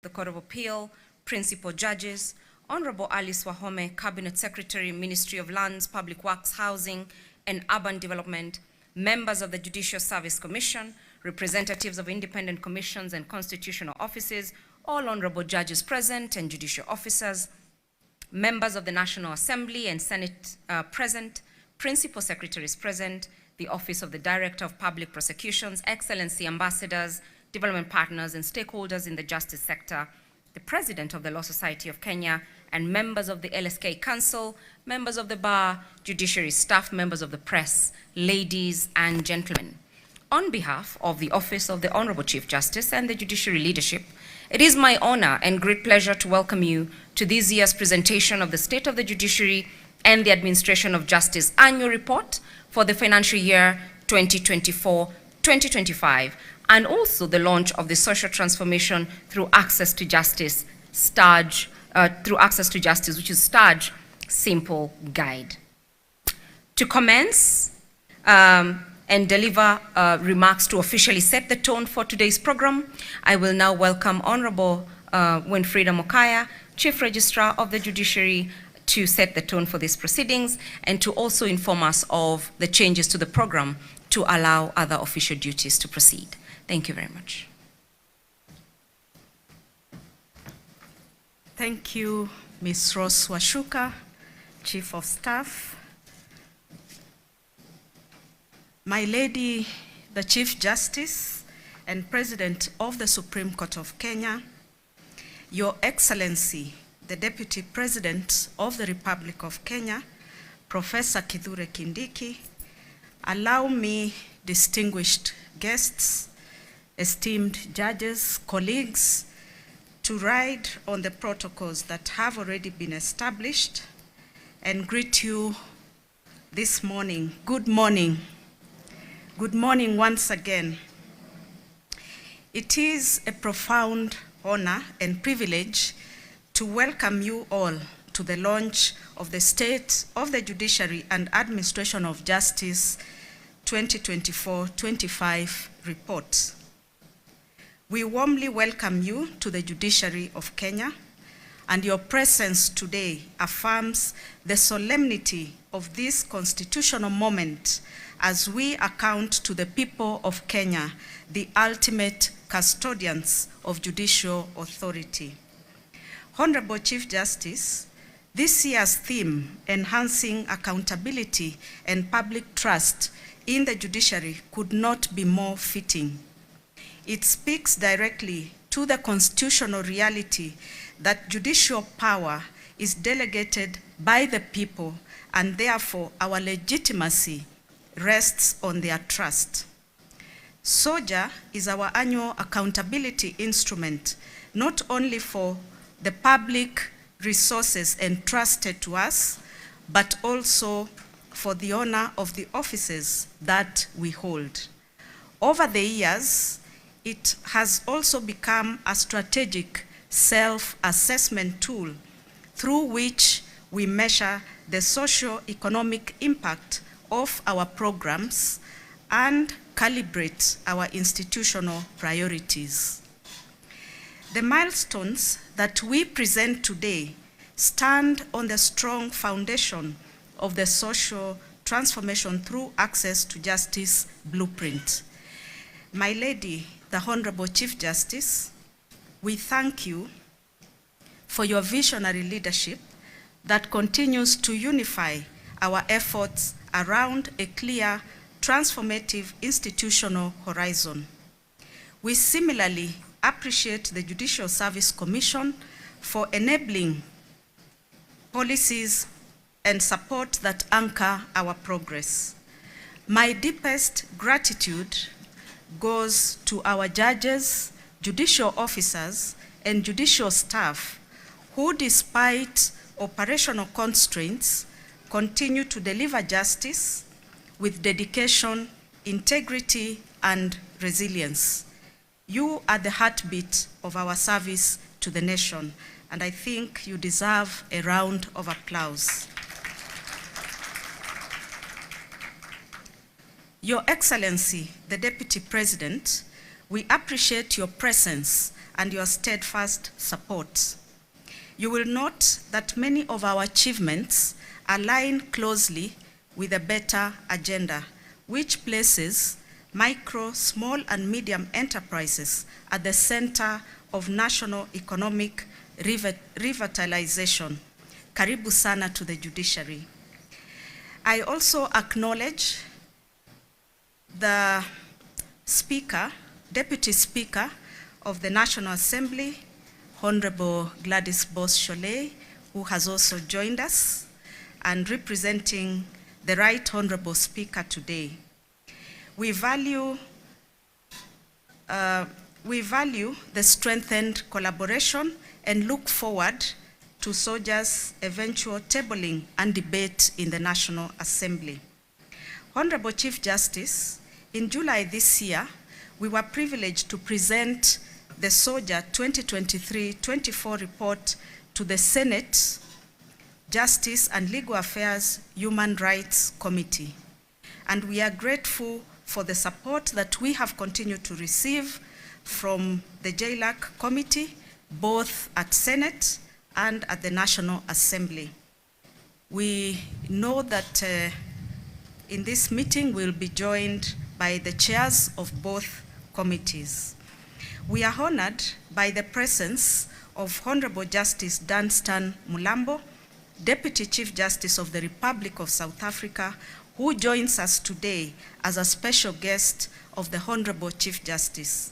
the Court of Appeal, Principal Judges, Honorable Alice Wahome, Cabinet Secretary, Ministry of Lands, Public Works, Housing, and Urban Development, members of the Judicial Service Commission, representatives of independent commissions and constitutional offices, all honorable judges present and judicial officers, members of the National Assembly and Senate present, principal secretaries present, the Office of the Director of Public Prosecutions, Excellency ambassadors, development partners, and stakeholders in the justice sector, the President of the Law Society of Kenya, and members of the LSK Council, members of the Bar, Judiciary staff, members of the press, ladies and gentlemen. On behalf of the Office of the Honorable Chief Justice and the Judiciary leadership, it is my honor and great pleasure to welcome you to this year's presentation of the State of the Judiciary and the Administration of Justice Annual Report for the financial year 2024-2025, and also the launch of the Social Transformation Through Access to Justice, which is STARJ Simple Guide. To commence and deliver remarks to officially set the tone for today's program, I will now welcome Honorable Winfrida Mokaya, Chief Registrar of the Judiciary, to set the tone for these proceedings and to also inform us of the changes to the program to allow other official duties to proceed. Thank you very much. Thank you, Ms. Rose Washuka, Chief of Staff. My Lady, the Chief Justice and President of the Supreme Court of Kenya, Your Excellency, the Deputy President of the Republic of Kenya, Professor Kithure Kindiki, allow me, distinguished guests, esteemed judges, colleagues, to ride on the protocols that have already been established and greet you this morning. Good morning. Good morning once again. It is a profound honor and privilege to welcome you all to the launch of the State of the Judiciary and Administration of Justice 2024-25 report. We warmly welcome you to the Judiciary of Kenya, and your presence today affirms the solemnity of this constitutional moment as we account to the people of Kenya, the ultimate custodians of judicial authority. Honorable Chief Justice, this year's theme, Enhancing Accountability and Public Trust in the Judiciary, could not be more fitting. It speaks directly to the constitutional reality that judicial power is delegated by the people, and therefore our legitimacy rests on their trust. SOJA is our annual accountability instrument, not only for the public resources entrusted to us, but also for the honor of the offices that we hold. Over the years, it has also become a strategic self-assessment tool through which we measure the socio-economic impact of our programs and calibrate our institutional priorities. The milestones that we present today stand on the strong foundation of the Social Transformation Through Access to Justice blueprint. My Lady, the Honorable Chief Justice, we thank you for your visionary leadership that continues to unify our efforts around a clear, transformative institutional horizon. We similarly appreciate the Judicial Service Commission for enabling policies and support that anchor our progress. My deepest gratitude goes to our judges, judicial officers, and judicial staff who, despite operational constraints, continue to deliver justice with dedication, integrity, and resilience. You are the heartbeat of our service to the nation, and I think you deserve a round of applause. Your Excellency, the Deputy President, We appreciate your presence and your steadfast support. You will note that many of our achievements align closely with a better agenda, which places micro, small, and medium enterprises at the center of national economic revitalization. Karibu sana to the judiciary. I also acknowledge the Speaker, Deputy Speaker of the National Assembly, Honorable Gladys Boss-Sholei, who has also joined us, and representing the Right Honorable Speaker today. We value the strengthened collaboration and look forward to SOJA's eventual tabling and debate in the National Assembly. Honorable Chief Justice, in July this year, we were privileged to present the SOJA 2023-24 report to the Senate Justice and Legal Affairs Human Rights Committee. And we are grateful for the support that we have continued to receive from the JLAC Committee, both at Senate and at the National Assembly. We know that in this meeting we'll be joined by the chairs of both committees. We are honored by the presence of Honorable Justice Dunstan Mulambo, Deputy Chief Justice of the Republic of South Africa, who joins us today as a special guest of the Honorable Chief Justice.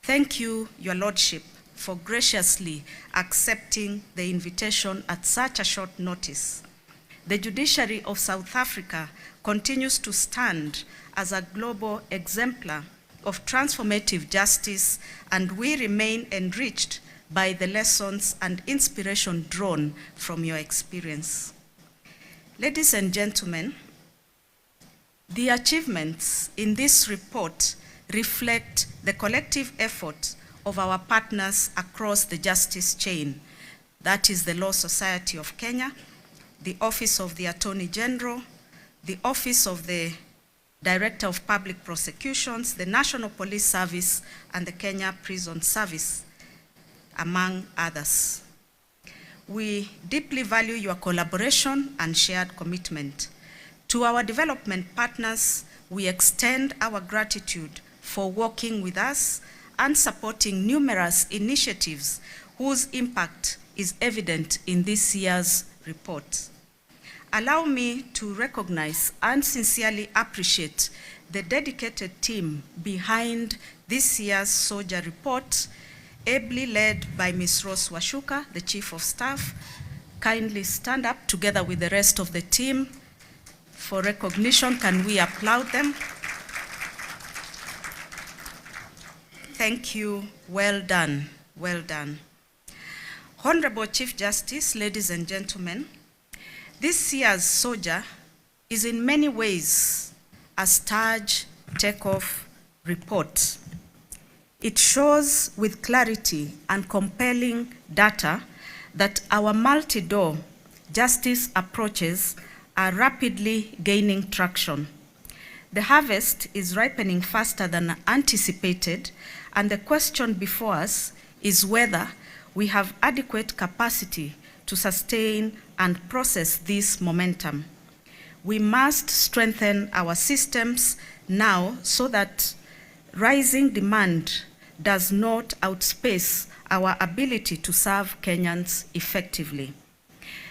Thank you, Your Lordship, for graciously accepting the invitation at such a short notice. The judiciary of South Africa continues to stand as a global exemplar of transformative justice, and we remain enriched by the lessons and inspiration drawn from your experience. Ladies and gentlemen, the achievements in this report reflect the collective effort of our partners across the justice chain. That is the Law Society of Kenya, the Office of the Attorney General, the Office of the Director of Public Prosecutions, the National Police Service, and the Kenya Prison Service, among others. We deeply value your collaboration and shared commitment. To our development partners, we extend our gratitude for working with us and supporting numerous initiatives whose impact is evident in this year's report. Allow me to recognize and sincerely appreciate the dedicated team behind this year's SOJA report, ably led by Ms. Rose Washuka, the Chief of Staff. Kindly stand up together with the rest of the team for recognition. Can we applaud them? Thank you. Well done. Well done. Honorable Chief Justice, ladies and gentlemen, this year's SOJA is in many ways a stage takeoff report. It shows with clarity and compelling data that our multi-door justice approaches are rapidly gaining traction. The harvest is ripening faster than anticipated, and the question before us is whether we have adequate capacity to sustain and process this momentum. We must strengthen our systems now so that rising demand does not outpace our ability to serve Kenyans effectively.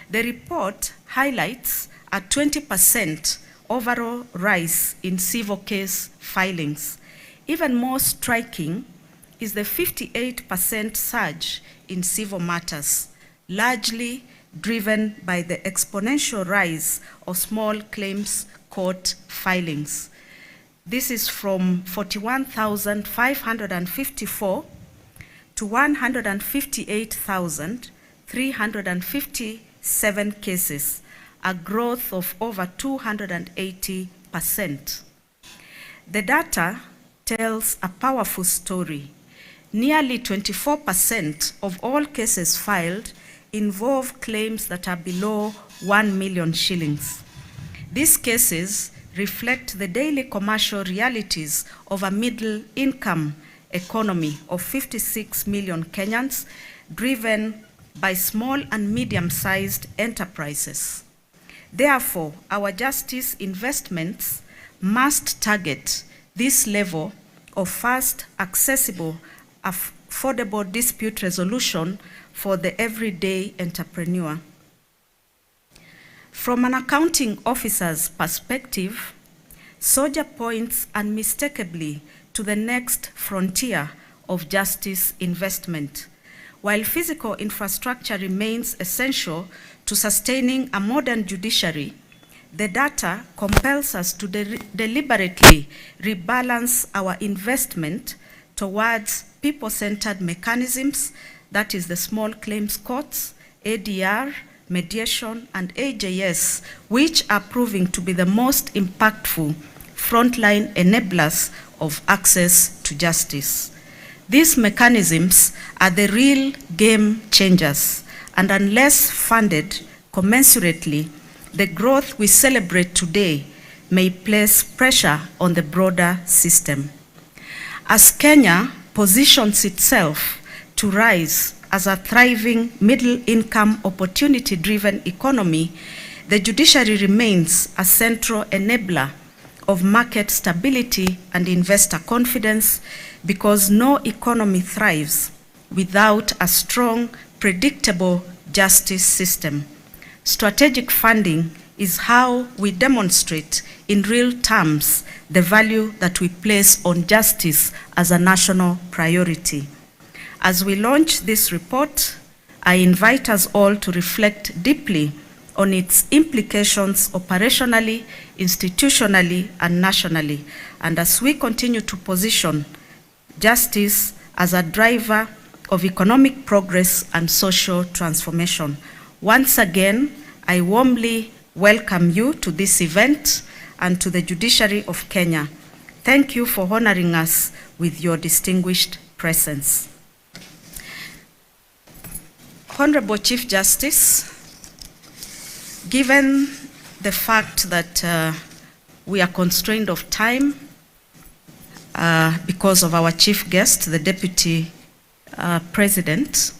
The report highlights a 20% overall rise in civil case filings. Even more striking is the 58% surge in civil matters, largely driven by the exponential rise of small claims court filings. This is from 41,554 to 158,357 cases, a growth of over 280%. The data tells a powerful story. Nearly 24% of all cases filed involve claims that are below 1 million shillings. These cases reflect the daily commercial realities of a middle-income economy of 56 million Kenyans, driven by small and medium-sized enterprises. Therefore, our justice investments must target this level of fast, accessible, affordable dispute resolution for the everyday entrepreneur. From an accounting officer's perspective, SOJA points unmistakably to the next frontier of justice investment. While physical infrastructure remains essential to sustaining a modern judiciary, the data compels us to deliberately rebalance our investment towards people-centered mechanisms, that is the small claims courts, ADR, mediation, and AJS, which are proving to be the most impactful frontline enablers of access to justice. These mechanisms are the real game changers, and unless funded commensurately, the growth we celebrate today may place pressure on the broader system. As Kenya positions itself to rise as a thriving middle-income, opportunity-driven economy, the judiciary remains a central enabler of market stability and investor confidence, because no economy thrives without a strong, predictable justice system. Strategic funding is how we demonstrate in real terms the value that we place on justice as a national priority. As we launch this report, I invite us all to reflect deeply on its implications operationally, institutionally, and nationally, and as we continue to position justice as a driver of economic progress and social transformation. Once again, I warmly welcome you to this event and to the Judiciary of Kenya. Thank you for honoring us with your distinguished presence. Honorable Chief Justice, given the fact that we are constrained of time because of our chief guest, the Deputy President,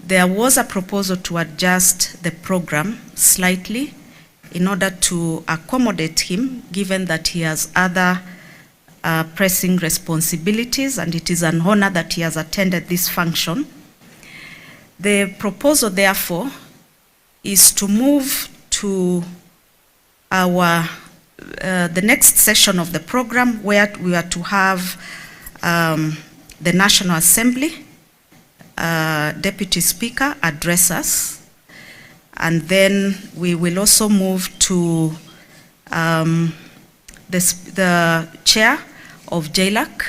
there was a proposal to adjust the program slightly in order to accommodate him, given that he has other pressing responsibilities, and it is an honor that he has attended this function. The proposal, therefore, is to move to our the next session of the program, where we are to have the National Assembly Deputy Speaker address us, and then we will also move to the Chair of JLAC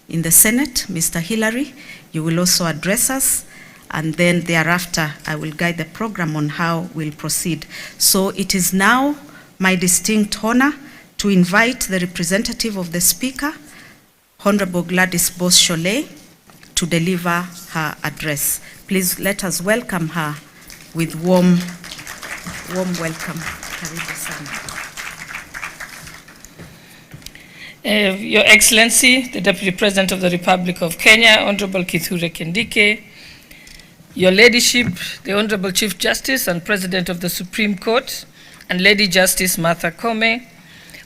in the Senate, Mr. Hillary. You will also address us, and then thereafter I will guide the program on how we'll proceed. So it is now my distinct honor to invite the representative of the Speaker, Honorable Gladys Boss-Sholei, to deliver her address. Please let us welcome her with warm welcome. Karibu sana. Your Excellency, the Deputy President of the Republic of Kenya, Honorable Kithure Kindiki, Your Ladyship, the Honorable Chief Justice and President of the Supreme Court, and Lady Justice Martha Koome,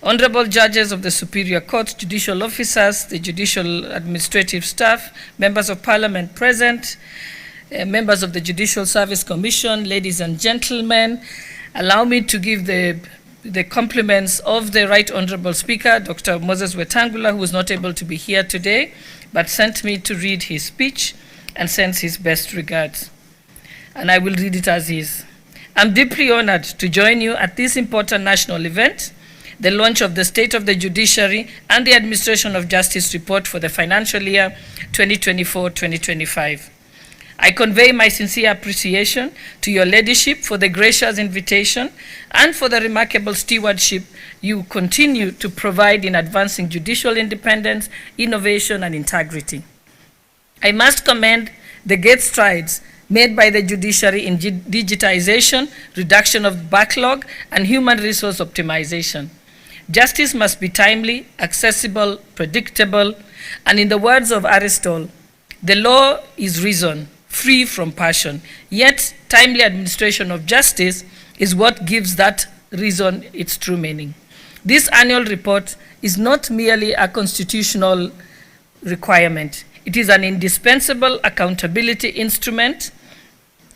Honorable Judges of the Superior Court, Judicial Officers, the Judicial Administrative Staff, Members of Parliament present, members of the Judicial Service Commission, ladies and gentlemen, allow me to give the compliments of the Right Honorable Speaker, Dr. Moses Wetangula, who is not able to be here today, but sent me to read his speech and sends his best regards. And I will read it as is. I'm deeply honored to join you at this important national event, the launch of the State of the Judiciary and the Administration of Justice report for the financial year 2024-2025. I convey my sincere appreciation to your Ladyship for the gracious invitation and for the remarkable stewardship you continue to provide in advancing judicial independence, innovation, and integrity. I must commend the great strides made by the judiciary in digitization, reduction of backlog, and human resource optimization. Justice must be timely, accessible, predictable, And in the words of Aristotle, the law is reason, free from passion, yet timely administration of justice is what gives that reason its true meaning. This annual report is not merely a constitutional requirement. It is an indispensable accountability instrument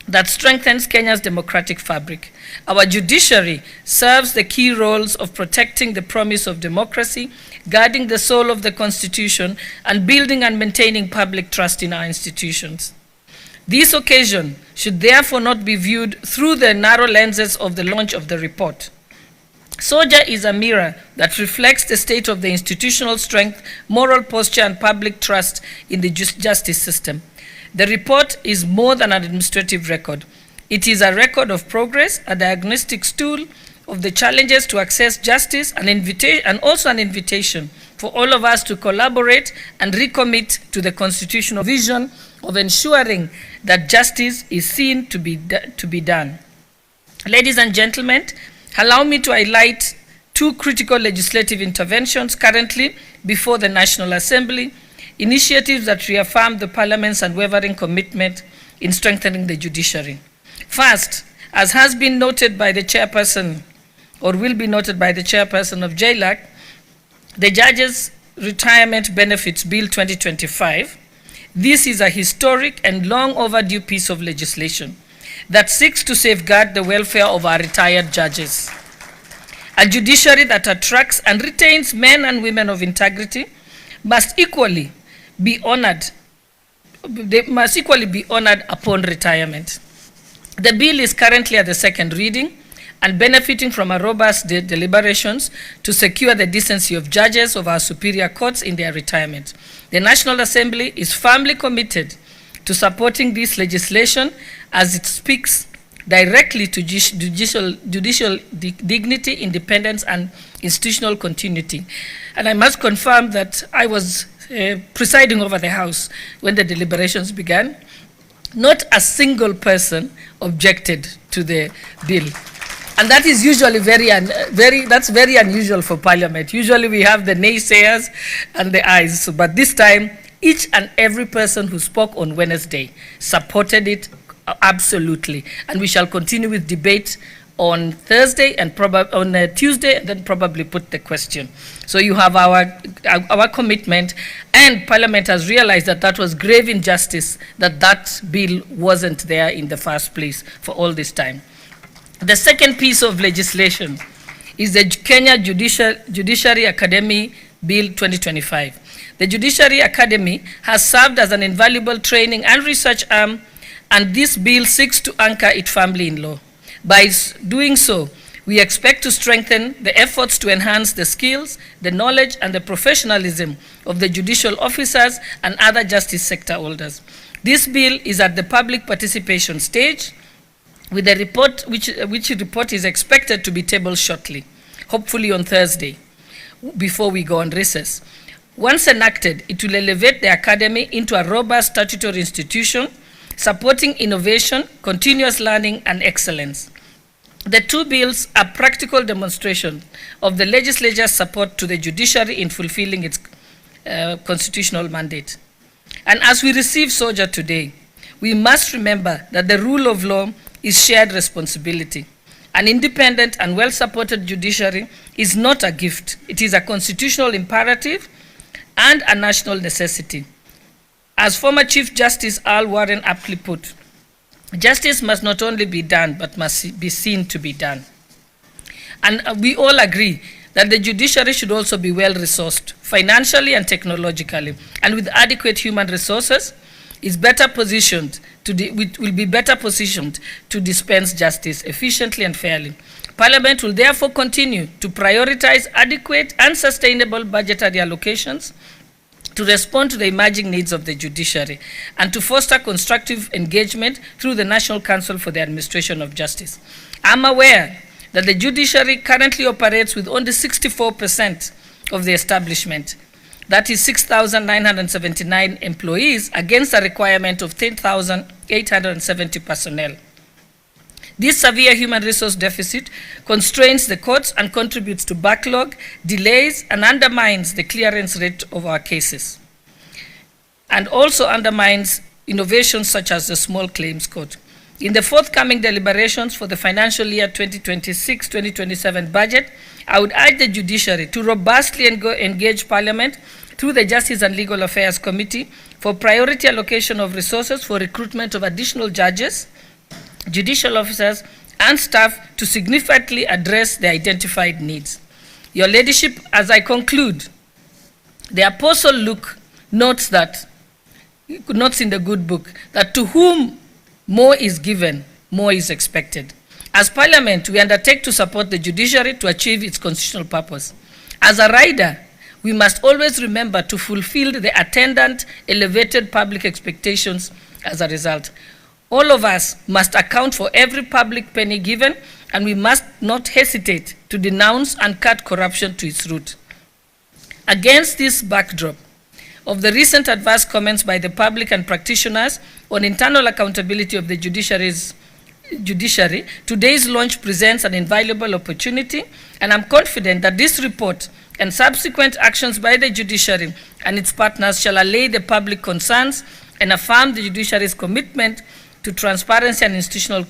that strengthens Kenya's democratic fabric. Our judiciary serves the key roles of protecting the promise of democracy, guarding the soul of the Constitution, and building and maintaining public trust in our institutions. This occasion should therefore not be viewed through the narrow lenses of the launch of the report. SOJA is a mirror that reflects the state of the institutional strength, moral posture, and public trust in the justice system. The report is more than an administrative record. It is a record of progress, a diagnostic tool of the challenges to access justice, and also an invitation for all of us to collaborate and recommit to the constitutional vision of ensuring that justice is seen to be done. Ladies and gentlemen, allow me to highlight two critical legislative interventions currently before the National Assembly, initiatives that reaffirm the Parliament's unwavering commitment in strengthening the judiciary. First, as has been noted by the chairperson, or will be noted by the chairperson of JLAC, the Judges' Retirement Benefits Bill 2025. This is a historic and long overdue piece of legislation that seeks to safeguard the welfare of our retired judges. A judiciary that attracts and retains men and women of integrity must equally be honored. They must equally be honored upon retirement. The bill is currently at the second reading and benefiting from a robust deliberations to secure the decency of judges of our superior courts in their retirement. The National Assembly is firmly committed to supporting this legislation as it speaks directly to judicial dignity, independence, and institutional continuity. And I must confirm that I was presiding over the House when the deliberations began. Not a single person objected to the bill. And that is usually very unusual for Parliament. Usually we have the naysayers and the ayes, but this time each and every person who spoke on Wednesday supported it absolutely. And we shall continue with debate on Thursday and on Tuesday, and then probably put the question. So you have our commitment, and Parliament has realized that that was grave injustice, that bill wasn't there in the first place for all this time. The second piece of legislation is the Kenya Judiciary Academy Bill 2025. The Judiciary Academy has served as an invaluable training and research arm, and this bill seeks to anchor it firmly in law. By doing so, we expect to strengthen the efforts to enhance the skills, the knowledge, and the professionalism of the judicial officers and other justice sector holders. This bill is at the public participation stage, with a report, which report is expected to be tabled shortly, hopefully on Thursday, before we go on recess. Once enacted, it will elevate the academy into a robust statutory institution, supporting innovation, continuous learning, and excellence. The two bills are practical demonstration of the legislature's support to the judiciary in fulfilling its constitutional mandate. And as we receive SOJA today, we must remember that the rule of law is shared responsibility. An independent and well-supported judiciary is not a gift. It is a constitutional imperative and a national necessity. As former Chief Justice Al Warren aptly put, justice must not only be done, but must be seen to be done. And we all agree that the judiciary should also be well-resourced, financially and technologically, and with adequate human resources, will be better positioned to dispense justice efficiently and fairly. Parliament will therefore continue to prioritize adequate and sustainable budgetary allocations to respond to the emerging needs of the judiciary and to foster constructive engagement through the National Council for the Administration of Justice. I'm aware that the judiciary currently operates with only 64% of the establishment. That is 6,979 employees against a requirement of 10,870 personnel. This severe human resource deficit constrains the courts and contributes to backlog, delays, and undermines the clearance rate of our cases. and also undermines innovations such as the Small Claims Court. In the forthcoming deliberations for the financial year 2026-2027 budget, I would urge the judiciary to robustly engage Parliament through the Justice and Legal Affairs Committee for priority allocation of resources for recruitment of additional judges, judicial officers, and staff to significantly address the identified needs. Your Ladyship, as I conclude, the Apostle Luke notes in the good book that to whom more is given, more is expected. As Parliament, we undertake to support the judiciary to achieve its constitutional purpose. As a rider, we must always remember to fulfill the attendant elevated public expectations as a result. All of us must account for every public penny given, and we must not hesitate to denounce and cut corruption to its root. Against this backdrop of the recent adverse comments by the public and practitioners on internal accountability of the judiciary, today's launch presents an invaluable opportunity, and I'm confident that this report and subsequent actions by the judiciary and its partners shall allay the public concerns and affirm the judiciary's commitment to transparency and institutional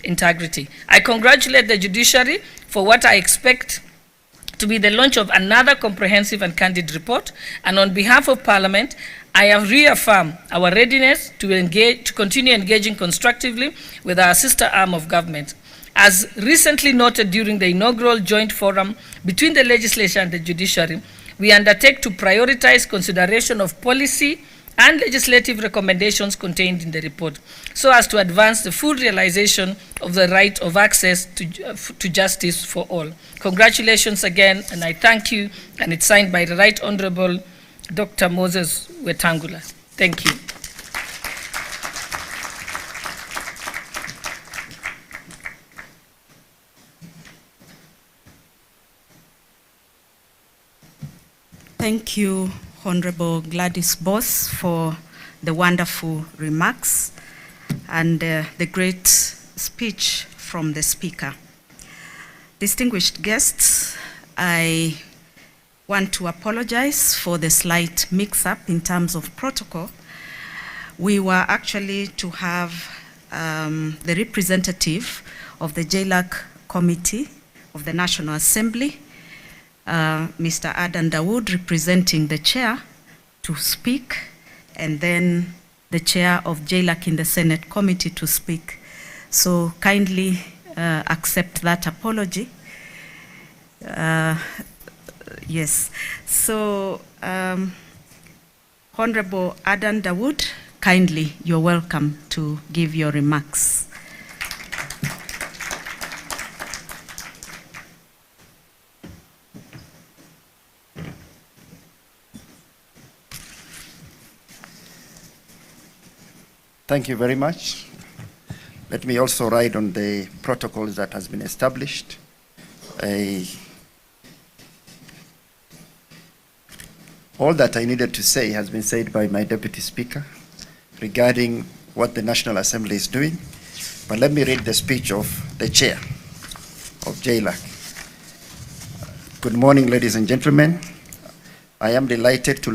integrity. I congratulate the judiciary for what I expect to be the launch of another comprehensive and candid report, and on behalf of Parliament, I have reaffirmed our readiness to continue engaging constructively with our sister arm of government. As recently noted during the inaugural joint forum between the legislature and the judiciary, we undertake to prioritize consideration of policy and legislative recommendations contained in the report so as to advance the full realization of the right of access to justice for all. Congratulations again, and I thank you, and it's signed by the Right Honorable Dr. Moses Wetangula. Thank you. Thank you, Honorable Gladys Boss, for the wonderful remarks and the great speech from the speaker. Distinguished guests, I want to apologize for the slight mix-up in terms of protocol. We were actually to have the representative of the JLAC Committee of the National Assembly, Mr. Adan Dawood, representing the chair, to speak, and then the chair of JLAC in the Senate Committee to speak. So kindly accept that apology. Yes. So, Honorable Adan Dawood, kindly, you're welcome to give your remarks. Thank you very much. Let me also ride on the protocols that has been established. All that I needed to say has been said by my Deputy Speaker regarding what the National Assembly is doing. But let me read the speech of the Chair of JLAC. Good morning, ladies and gentlemen. I am delighted to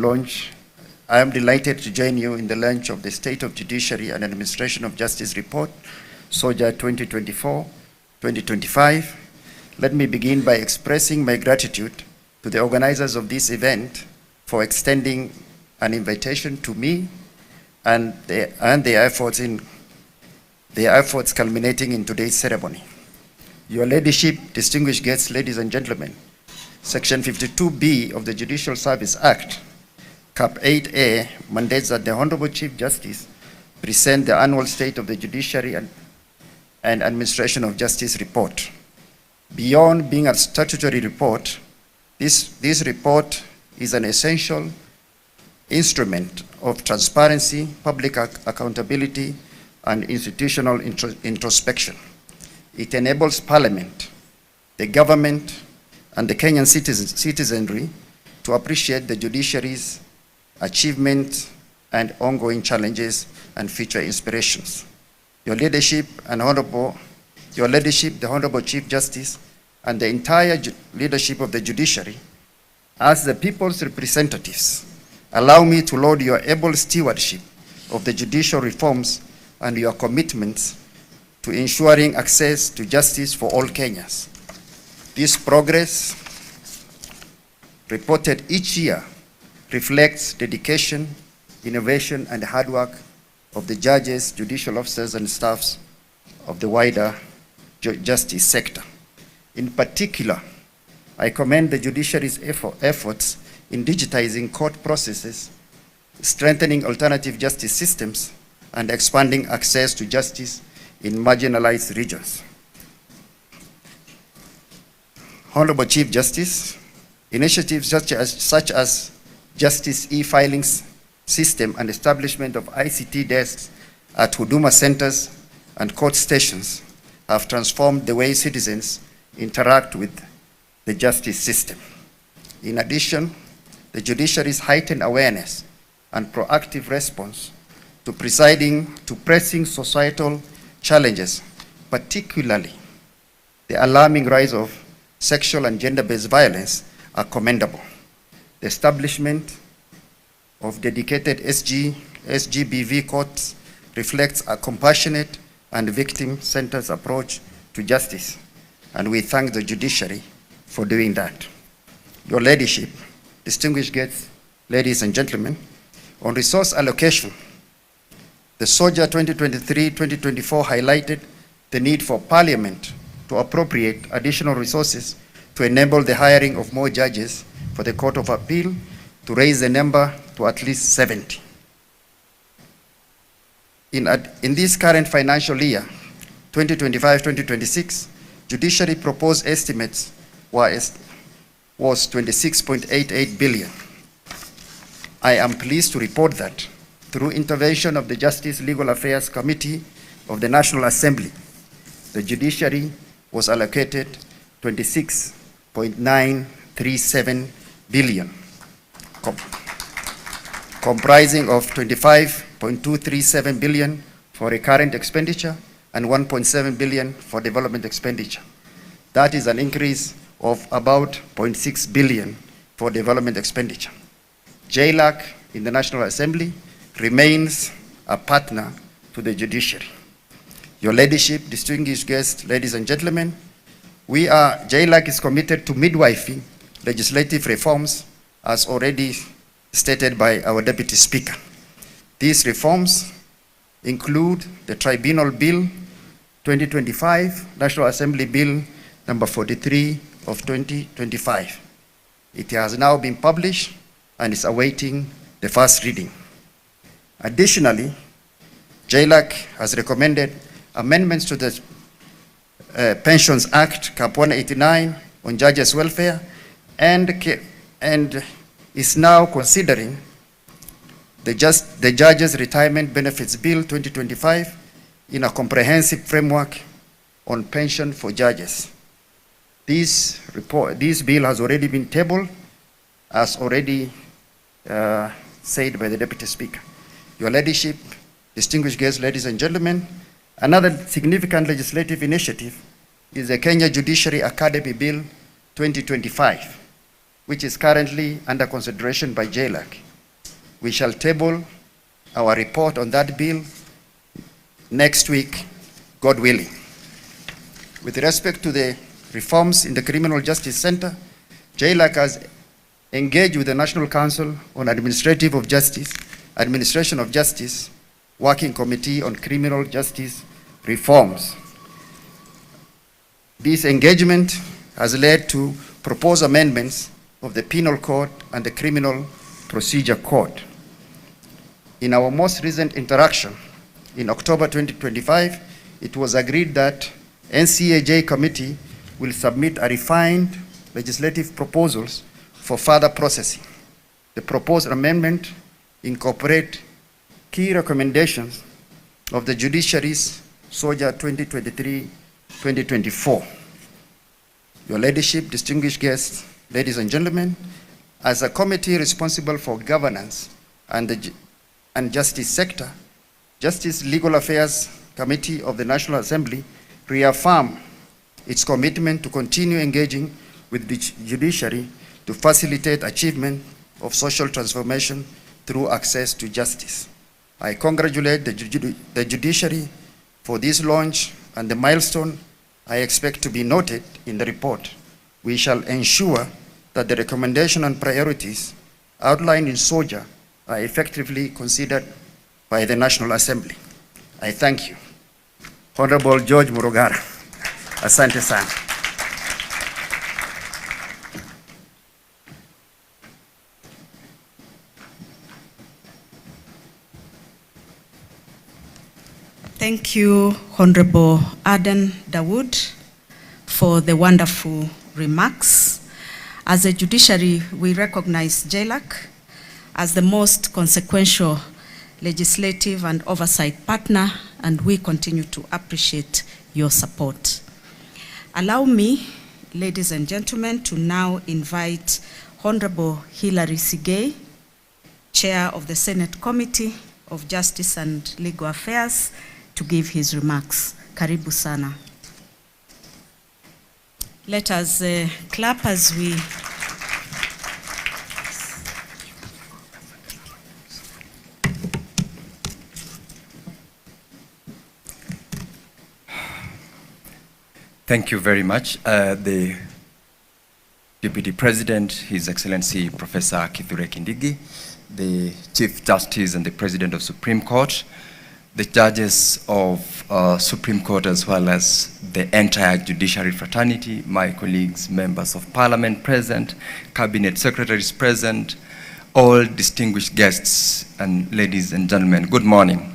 join you in the launch of the State of Judiciary and Administration of Justice Report, SOJA 2024-2025. Let me begin by expressing my gratitude to the organizers of this event for extending an invitation to me and their efforts culminating in today's ceremony. Your Ladyship, distinguished guests, ladies and gentlemen, Section 52B of the Judicial Service Act, Cap 8A, mandates that the Honorable Chief Justice present the annual State of the Judiciary and Administration of Justice report. Beyond being a statutory report, this report is an essential instrument of transparency, public accountability, and institutional introspection. It enables Parliament, the government, and the Kenyan citizenry to appreciate the judiciary's achievements and ongoing challenges and future inspirations. Your Ladyship, the Honorable Chief Justice, and the entire leadership of the judiciary, as the people's representatives, allow me to laud your able stewardship of the judicial reforms and your commitments to ensuring access to justice for all Kenyans. This progress, reported each year, reflects dedication, innovation, and hard work of the judges, judicial officers, and staffs of the wider justice sector. In particular, I commend the judiciary's efforts in digitizing court processes, strengthening alternative justice systems, and expanding access to justice in marginalized regions. Honorable Chief Justice, initiatives such as Justice e-filings system and establishment of ICT desks at Huduma centers and court stations have transformed the way citizens interact with the justice system. In addition, the judiciary's heightened awareness and proactive response to pressing societal challenges, particularly the alarming rise of sexual and gender-based violence, are commendable. The establishment of dedicated SGBV courts reflects a compassionate and victim-centered approach to justice, and we thank the judiciary for doing that. Your leadership, distinguished guests, ladies and gentlemen, on resource allocation, the SOJA 2023-2024 highlighted the need for Parliament to appropriate additional resources to enable the hiring of more judges for the Court of Appeal, to raise the number to at least 70. In this current financial year, 2025-2026, judiciary proposed estimates was 26.88 billion. I am pleased to report that through intervention of the Justice Legal Affairs Committee of the National Assembly, the judiciary was allocated 26.937 billion, comprising of 25.237 billion for recurrent expenditure and 1.7 billion for development expenditure. That is an increase of about 0.6 billion for development expenditure. JLAC in the National Assembly remains a partner to the judiciary. Your leadership, distinguished guests, ladies and gentlemen, JLAC is committed to midwifing legislative reforms as already stated by our Deputy Speaker. These reforms include the Tribunal Bill 2025, National Assembly Bill number 43 of 2025. It has now been published and is awaiting the first reading. Additionally, JLAC has recommended amendments to the Pensions Act, Cap 189, on judges' welfare, and is now considering the Judges' Retirement Benefits Bill 2025 in a comprehensive framework on pension for judges. This bill has already been tabled, as already said by the Deputy Speaker. Your leadership, distinguished guests, ladies and gentlemen, another significant legislative initiative is the Kenya Judiciary Academy Bill 2025, which is currently under consideration by JLAC. We shall table our report on that bill next week, God willing. With respect to the reforms in the Criminal Justice Center, JLAC has engaged with the National Council on Administration of Justice Working Committee on Criminal Justice Reforms. This engagement has led to proposed amendments of the Penal Code and the Criminal Procedure Code. In our most recent interaction in October 2025, it was agreed that NCAJ committee will submit a refined legislative proposals for further processing. The proposed amendment incorporate key recommendations of the judiciary's SOJA 2023-2024. Your leadership, distinguished guests, ladies and gentlemen, as a committee responsible for governance and justice sector, Justice Legal Affairs Committee of the National Assembly reaffirm its commitment to continue engaging with the judiciary to facilitate achievement of social transformation through access to justice. I congratulate the judiciary for this launch and the milestone I expect to be noted in the report. We shall ensure that the recommendation and priorities outlined in SOJA are effectively considered by the National Assembly. I thank you. Honorable George Murugara. Asante sana. Thank you, Honorable Aden Dawood, for the wonderful remarks. As a judiciary, we recognize JLAC as the most consequential legislative and oversight partner, and we continue to appreciate your support. Allow me, ladies and gentlemen, to now invite Honorable Hilary Sigei, Chair of the Senate Committee of Justice and Legal Affairs, to give his remarks. Karibu sana. Let us clap as we Thank you very much. The Deputy President, His Excellency Professor Kithure Kindiki, the Chief Justice and the President of Supreme Court, the judges of Supreme Court, as well as the entire judiciary fraternity, my colleagues, members of Parliament present, Cabinet Secretaries present, all distinguished guests, and ladies and gentlemen, good morning.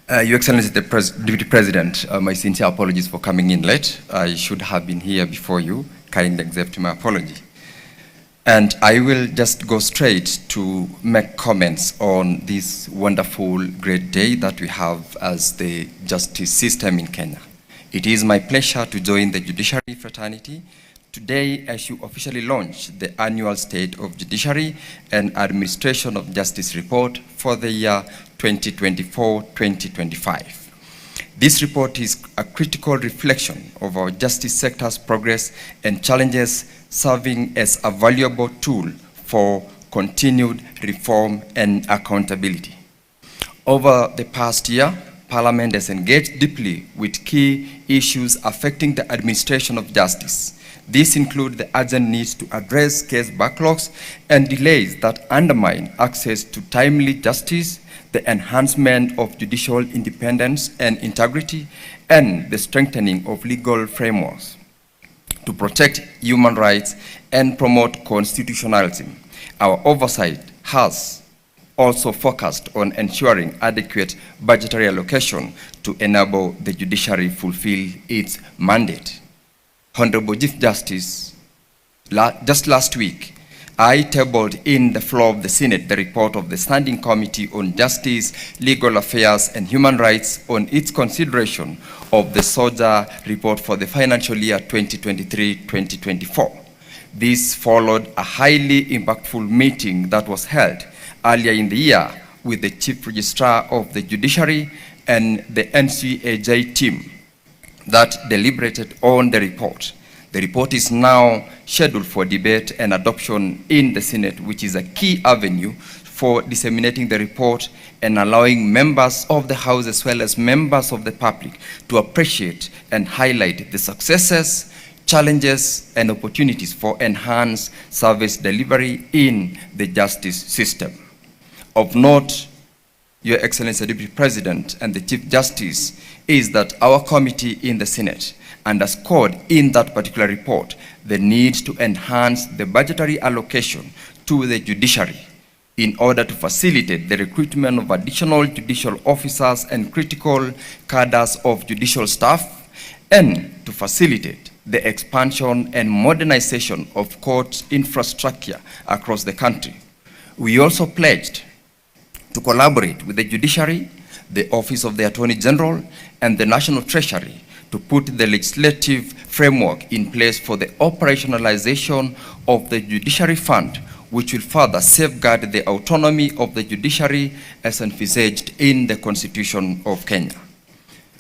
Your Excellency, the Deputy President, my sincere apologies for coming in late. I should have been here before you. Kindly accept my apology. And I will just go straight to make comments on this wonderful, great day that we have as the justice system in Kenya. It is my pleasure to join the judiciary fraternity today as you officially launch the annual State of Judiciary and Administration of Justice report for the year 2024-2025. This report is a critical reflection of our justice sector's progress and challenges, serving as a valuable tool for continued reform and accountability. Over the past year, Parliament has engaged deeply with key issues affecting the administration of justice. These include the urgent need to address case backlogs and delays that undermine access to timely justice, the enhancement of judicial independence and integrity, and the strengthening of legal frameworks to protect human rights and promote constitutionalism. Our oversight has also focused on ensuring adequate budgetary allocation to enable the judiciary fulfill its mandate. Honorable Chief Justice, just last week, I tabled in the floor of the Senate the report of the Standing Committee on Justice, Legal Affairs and Human Rights on its consideration of the SOJA report for the financial year 2023-2024. This followed a highly impactful meeting that was held earlier in the year with the Chief Registrar of the Judiciary and the NCAJ team that deliberated on the report. The report is now scheduled for debate and adoption in the Senate, which is a key avenue for disseminating the report and allowing members of the House as well as members of the public to appreciate and highlight the successes, challenges, and opportunities for enhanced service delivery in the justice system. Of note, Your Excellency Deputy President and the Chief Justice, is that our committee in the Senate underscored in that particular report the need to enhance the budgetary allocation to the judiciary in order to facilitate the recruitment of additional judicial officers and critical cadres of judicial staff, and to facilitate the expansion and modernization of court infrastructure across the country. We also pledged to collaborate with the judiciary, the Office of the Attorney General, and the National Treasury to put the legislative framework in place for the operationalization of the Judiciary Fund, which will further safeguard the autonomy of the judiciary as envisaged in the Constitution of Kenya.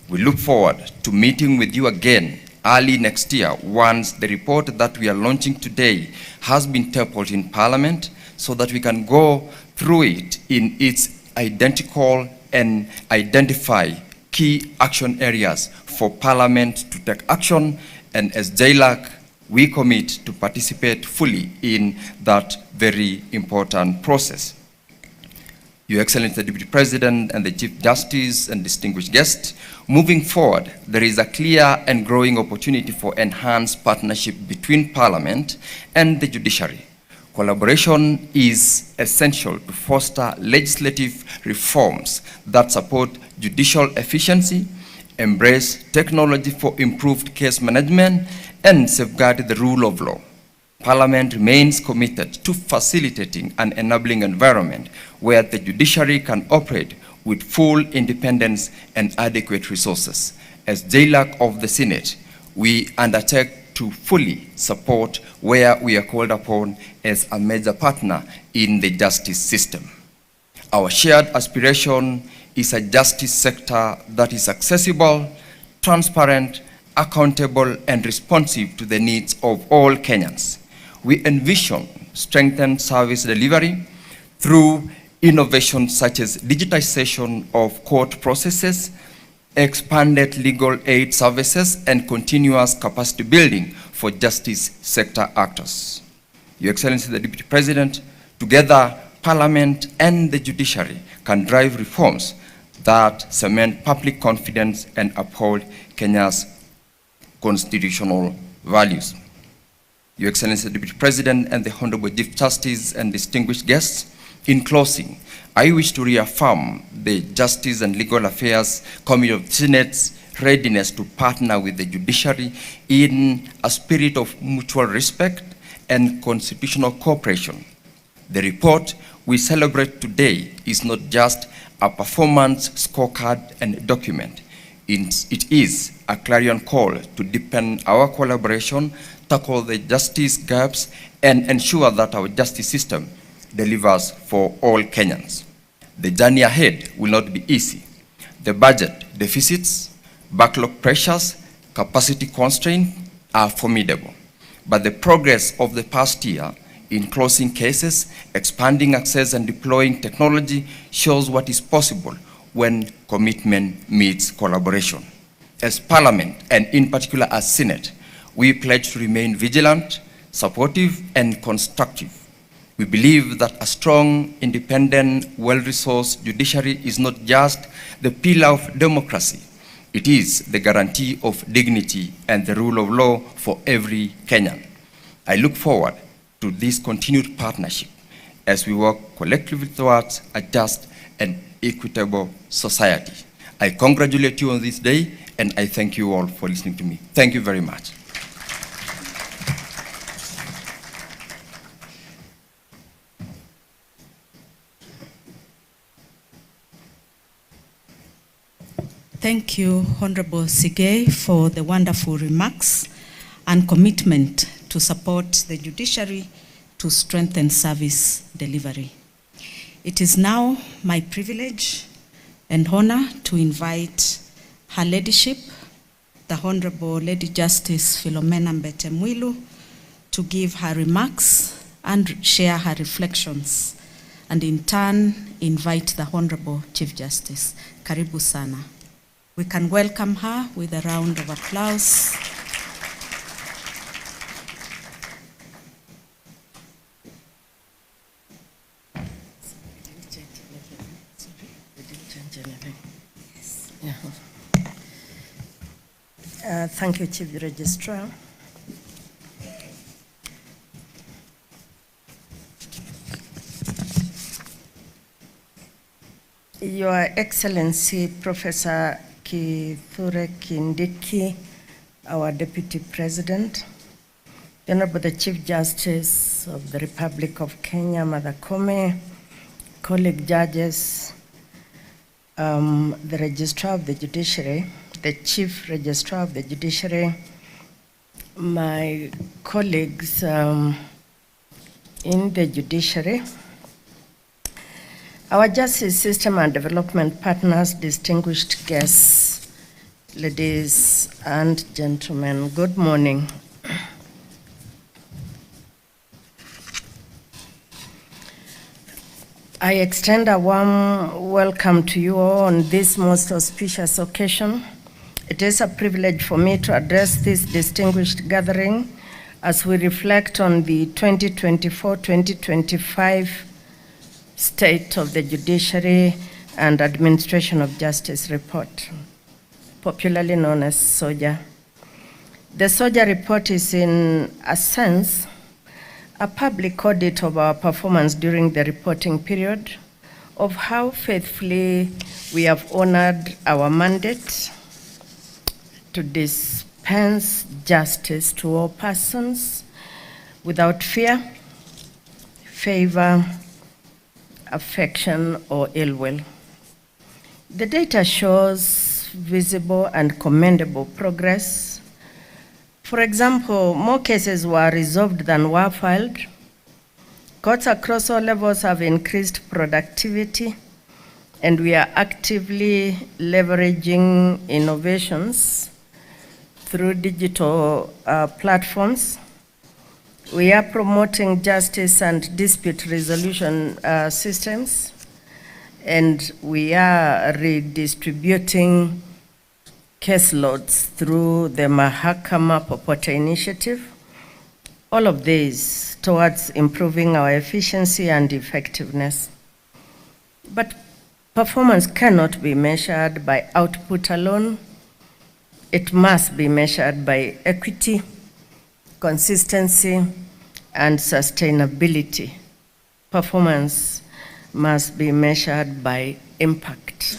We look forward to meeting with you again early next year once the report that we are launching today has been tabled in Parliament, so that we can go through it in its identical and identify key action areas for Parliament to take action. And as JLAC, we commit to participate fully in that very important process. Your Excellency, the Deputy President and the Chief Justice and distinguished guests, moving forward, there is a clear and growing opportunity for enhanced partnership between Parliament and the judiciary. Collaboration is essential to foster legislative reforms that support judicial efficiency, embrace technology for improved case management, and safeguard the rule of law. Parliament remains committed to facilitating an enabling environment where the judiciary can operate with full independence and adequate resources. As JLAC of the Senate, we undertake to fully support where we are called upon as a major partner in the justice system. Our shared aspiration is a justice sector that is accessible, transparent, accountable, and responsive to the needs of all Kenyans. We envision strengthened service delivery through innovations such as digitization of court processes, expanded legal aid services, and continuous capacity building for justice sector actors. Your Excellency, the Deputy President, together Parliament and the judiciary can drive reforms that cement public confidence and uphold Kenya's constitutional values. Your Excellency, the Deputy President and the Honorable Chief Justice and distinguished guests, in closing, I wish to reaffirm the Justice and Legal Affairs Committee of the Senate's readiness to partner with the judiciary in a spirit of mutual respect and constitutional cooperation. The report we celebrate today is not just a performance scorecard and document. It is a clarion call to deepen our collaboration, tackle the justice gaps, and ensure that our justice system delivers for all Kenyans. The journey ahead will not be easy. The budget deficits, backlog pressures, capacity constraints are formidable. But the progress of the past year in closing cases, expanding access, and deploying technology shows what is possible when commitment meets collaboration. As Parliament, and in particular as Senate, we pledge to remain vigilant, supportive, and constructive. We believe that a strong, independent, well-resourced judiciary is not just the pillar of democracy. It is the guarantee of dignity and the rule of law for every Kenyan. I look forward to this continued partnership as we work collectively towards a just and equitable society. I congratulate you on this day, and I thank you all for listening to me. Thank you very much. Thank you, Honorable Sigei, for the wonderful remarks and commitment to support the judiciary to strengthen service delivery. It is now my privilege and honor to invite Her Ladyship, the Honorable Lady Justice Philomena Mbetemwilu, to give her remarks and share her reflections, and in turn invite the Honorable Chief Justice. Karibu sana. We can welcome her with a round of applause. Thank you, Chief Registrar. Your Excellency, Professor Kithure Kindiki, our Deputy President, the Honorable the Chief Justice of the Republic of Kenya, Martha Koome, colleague judges, the Registrar of the Judiciary, the Chief Registrar of the Judiciary, my colleagues in the Judiciary, our justice system and development partners, distinguished guests, Ladies and gentlemen, good morning. I extend a warm welcome to you all on this most auspicious occasion. It is a privilege for me to address this distinguished gathering as we reflect on the 2024-2025 State of the Judiciary and Administration of Justice Report, popularly known as SOJA. The SOJA report is, in a sense, a public audit of our performance during the reporting period, of how faithfully we have honored our mandate to dispense justice to all persons without fear, favor, affection, or ill will. The data shows visible and commendable progress. For example, more cases were resolved than were filed. Courts across all levels have increased productivity, and we are actively leveraging innovations through digital platforms. We are promoting justice and dispute resolution systems, and we are redistributing caseloads through the Mahakama Popote initiative. All of these towards improving our efficiency and effectiveness. But performance cannot be measured by output alone. It must be measured by equity, consistency, and sustainability. Performance must be measured by impact.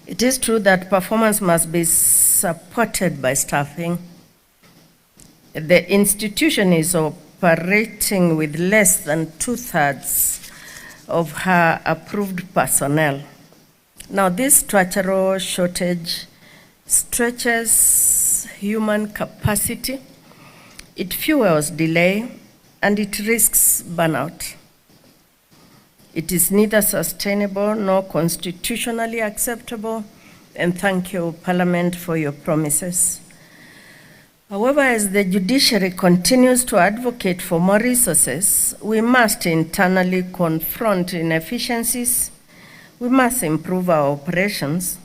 It is true that performance must be supported by staffing. The institution is operating with less than 2/3 of her approved personnel. Now, this structural shortage stretches human capacity, it fuels delay, and it risks burnout. It is neither sustainable nor constitutionally acceptable, and thank you, Parliament, for your promises. However, as the judiciary continues to advocate for more resources, we must internally confront inefficiencies, we must improve our operations,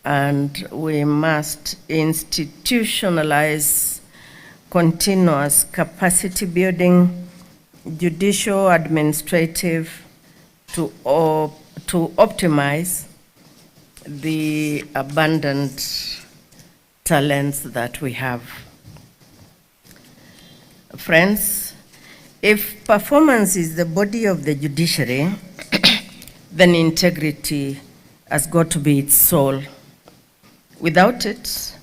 and we must institutionalize continuous capacity building, judicial, administrative, to optimize the abundant talents that we have. Friends, if performance is the body of the judiciary, then integrity has got to be its soul. Without it,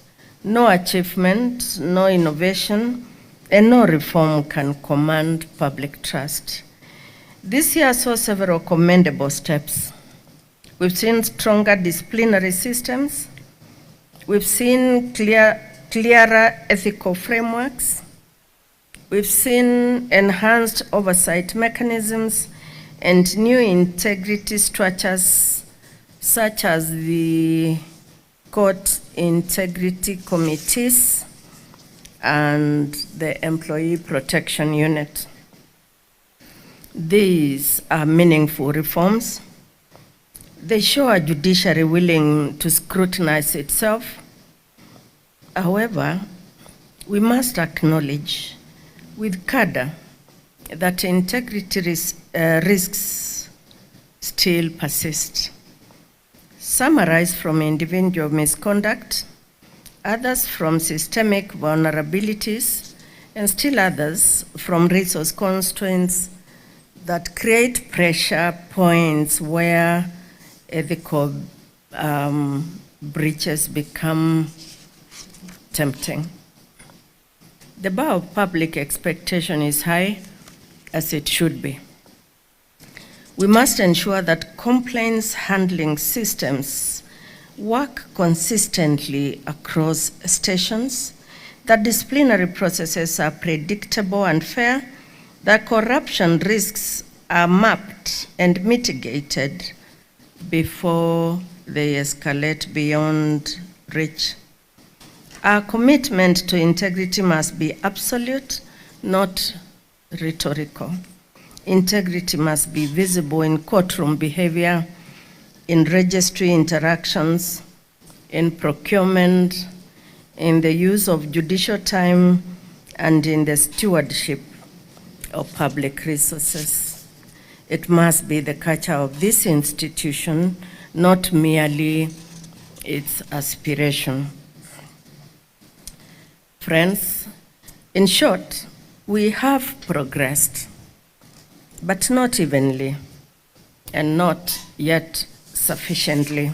no achievement, no innovation, and no reform can command public trust. This year saw several commendable steps. We've seen stronger disciplinary systems. We've seen clearer ethical frameworks. We've seen enhanced oversight mechanisms and new integrity structures, such as the court integrity committees and the employee protection unit. These are meaningful reforms. They show a judiciary willing to scrutinize itself. However, we must acknowledge with candor that integrity risks still persist. Some arise from individual misconduct, others from systemic vulnerabilities, and still others from resource constraints that create pressure points where ethical breaches become tempting. The bar of public expectation is high, as it should be. We must ensure that complaints handling systems work consistently across stations, that disciplinary processes are predictable and fair, that corruption risks are mapped and mitigated before they escalate beyond reach. Our commitment to integrity must be absolute, not rhetorical. Integrity must be visible in courtroom behavior, in registry interactions, in procurement, in the use of judicial time, and in the stewardship of public resources. It must be the culture of this institution, not merely its aspiration. Friends, in short, we have progressed, but not evenly and not yet sufficiently.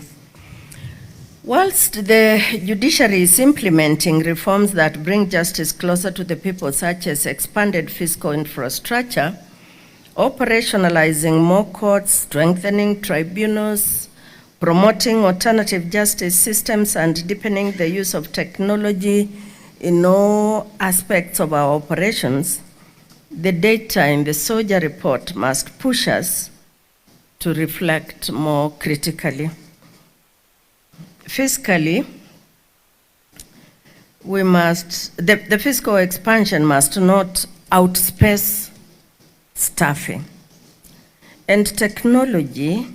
Whilst the judiciary is implementing reforms that bring justice closer to the people, such as expanded fiscal infrastructure, operationalizing more courts, strengthening tribunals, promoting alternative justice systems, and deepening the use of technology in all aspects of our operations, the data in the soldier report must push us to reflect more critically. Fiscally, the fiscal expansion must not outpace staffing. And technology,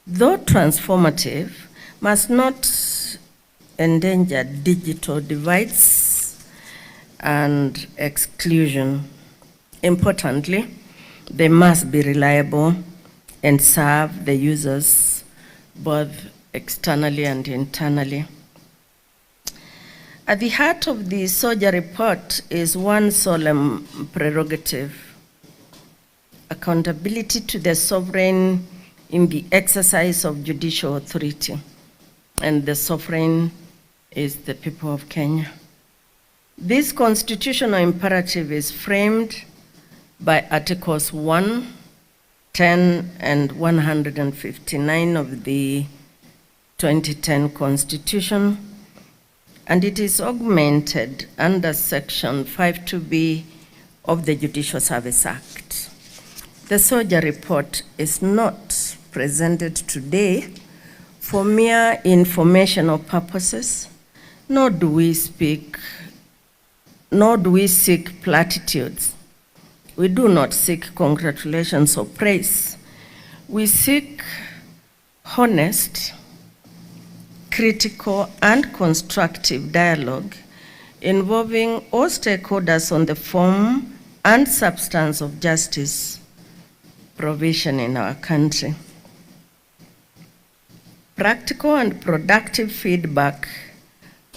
though transformative, must not endanger digital divides and exclusion. Importantly, they must be reliable and serve the users both externally and internally. At the heart of the soldier report is one solemn prerogative: accountability to the sovereign in the exercise of judicial authority. And the sovereign is the people of Kenya. This constitutional imperative is framed by Articles 1, 10, and 159 of the 2010 Constitution, and it is augmented under Section 52B of the Judicial Service Act. The soldier report is not presented today for mere informational purposes, nor do we seek platitudes. We do not seek congratulations or praise. We seek honest, critical, and constructive dialogue involving all stakeholders on the form and substance of justice provision in our country. Practical and productive feedback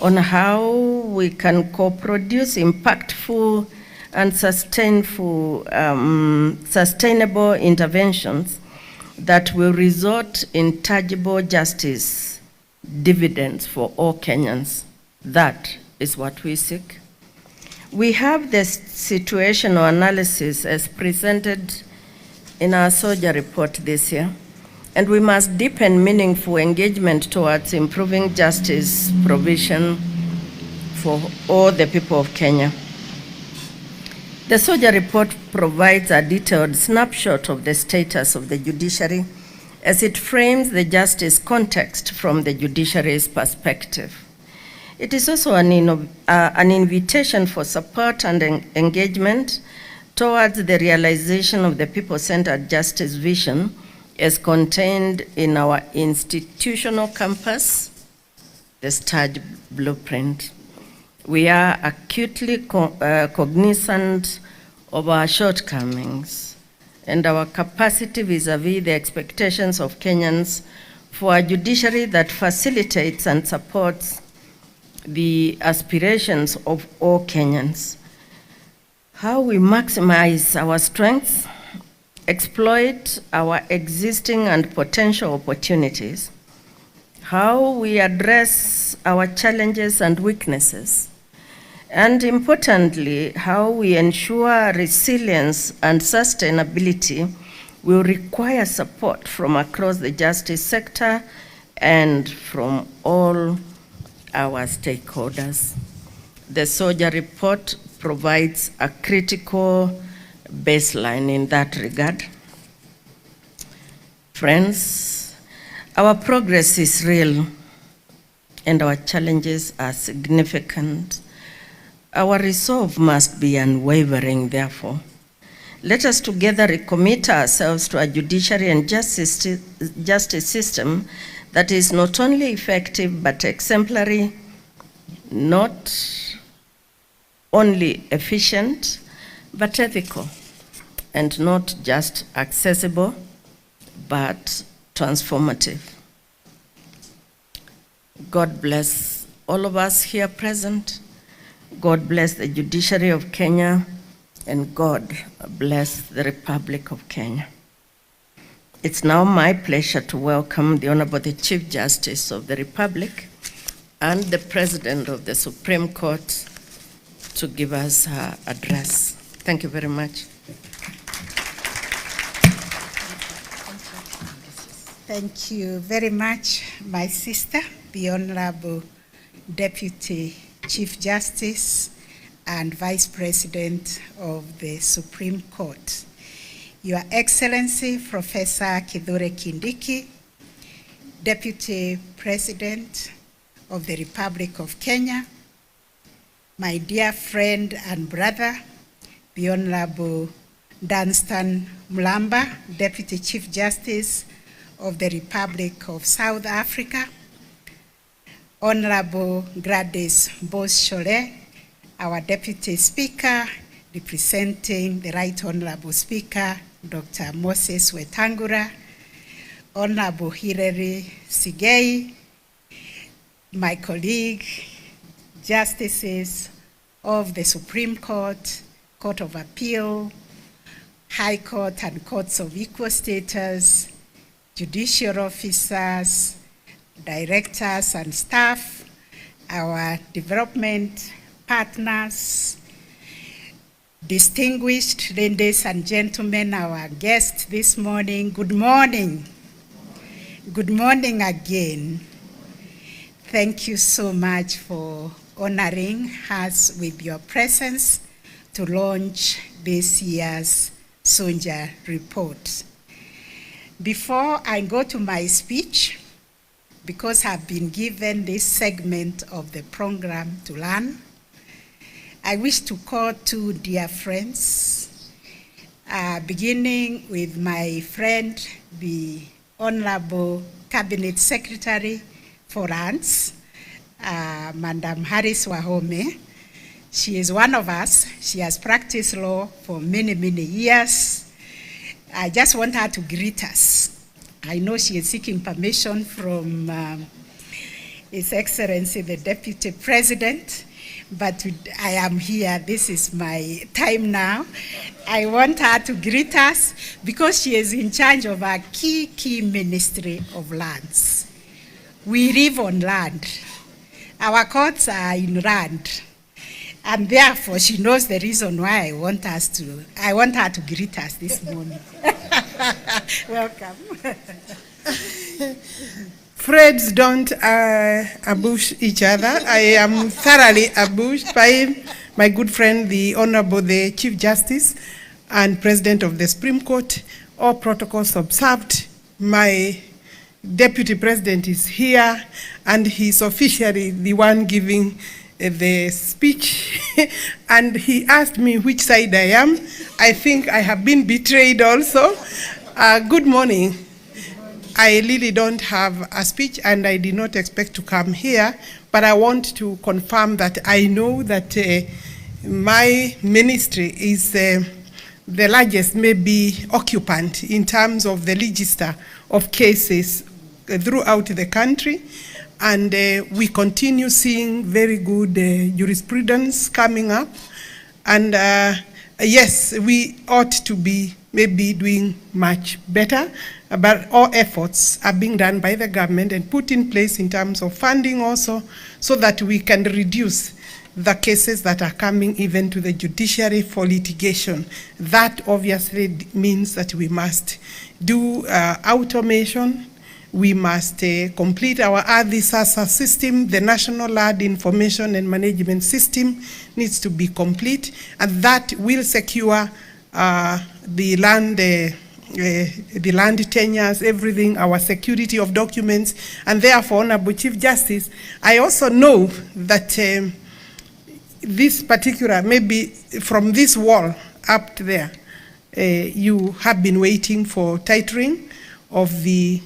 on how we can co-produce impactful and sustainable interventions that will result in tangible justice dividends for all Kenyans. That is what we seek. We have the situational analysis as presented in our soldier report this year, and we must deepen meaningful engagement towards improving justice provision for all the people of Kenya. The soldier report provides a detailed snapshot of the status of the judiciary as it frames the justice context from the judiciary's perspective. It is also an invitation for support and engagement towards the realization of the people-centered justice vision as contained in our institutional compass, the START blueprint. We are acutely cognizant of our shortcomings and our capacity vis-a-vis the expectations of Kenyans for a judiciary that facilitates and supports the aspirations of all Kenyans. How we maximize our strengths, exploit our existing and potential opportunities, how we address our challenges and weaknesses, and importantly, how we ensure resilience and sustainability will require support from across the justice sector and from all our stakeholders. The soldier report provides a critical baseline in that regard. Friends, Our progress is real and our challenges are significant. Our resolve must be unwavering, therefore. Let us together recommit ourselves to a judiciary and justice system that is not only effective but exemplary, not only efficient but ethical, and not just accessible but transformative. God bless all of us here present. God bless the Judiciary of Kenya, and God bless the Republic of Kenya. It's now my pleasure to welcome the Honorable the Chief Justice of the Republic and the President of the Supreme Court to give us her address. Thank you very much. Thank you very much, my sister, the Honorable Deputy Chief Justice and Vice President of the Supreme Court. Your Excellency, Professor Kithure Kindiki, Deputy President of the Republic of Kenya, my dear friend and brother, the Honorable Dunstan Mulamba, Deputy Chief Justice of the Republic of South Africa, Honorable Gladys Bos-Chole, our Deputy Speaker, representing the Right Honorable Speaker, Dr. Moses Wetangula, Honorable Hilary Sigei, my colleague, Justices of the Supreme Court, Court of Appeal, High Court and Courts of Equal Status, judicial officers, directors and staff, our development partners, distinguished ladies and gentlemen, our guests this morning, good morning. Good morning again. Thank you so much for honoring us with your presence to launch this year's Sonja report. Before I go to my speech, because I've been given this segment of the program to learn, I wish to call two dear friends, beginning with my friend, the Honorable Cabinet Secretary for Lands, Madam Harris Wahome. She is one of us. She has practiced law for many, many years. I just want her to greet us. I know she is seeking permission from His Excellency, the Deputy President, but I am here. This is my time now. I want her to greet us because she is in charge of our key Ministry of Lands. We live on land. Our courts are in land. And therefore, she knows the reason why I want her to greet us this morning. Welcome. Freds don't ambush each other. I am thoroughly ambushed by my good friend, the Honorable the Chief Justice and President of the Supreme Court. All protocols observed. My Deputy President is here, and he's officially the one giving the speech, and he asked me which side I am. I think I have been betrayed also. Good morning. I really don't have a speech, and I did not expect to come here, but I want to confirm that I know that my ministry is the largest maybe occupant in terms of the register of cases throughout the country. And we continue seeing very good jurisprudence coming up. And yes, we ought to be maybe doing much better, but all efforts are being done by the government and put in place in terms of funding also, so that we can reduce the cases that are coming even to the judiciary for litigation. That obviously means that we must do automation. We must complete our ADISASA system. The National Land Information and Management System needs to be complete, and that will secure the land the land tenures, everything, our security of documents, and therefore, Honorable Chief Justice, I also know that this particular, maybe from this wall up there, you have been waiting for titering of the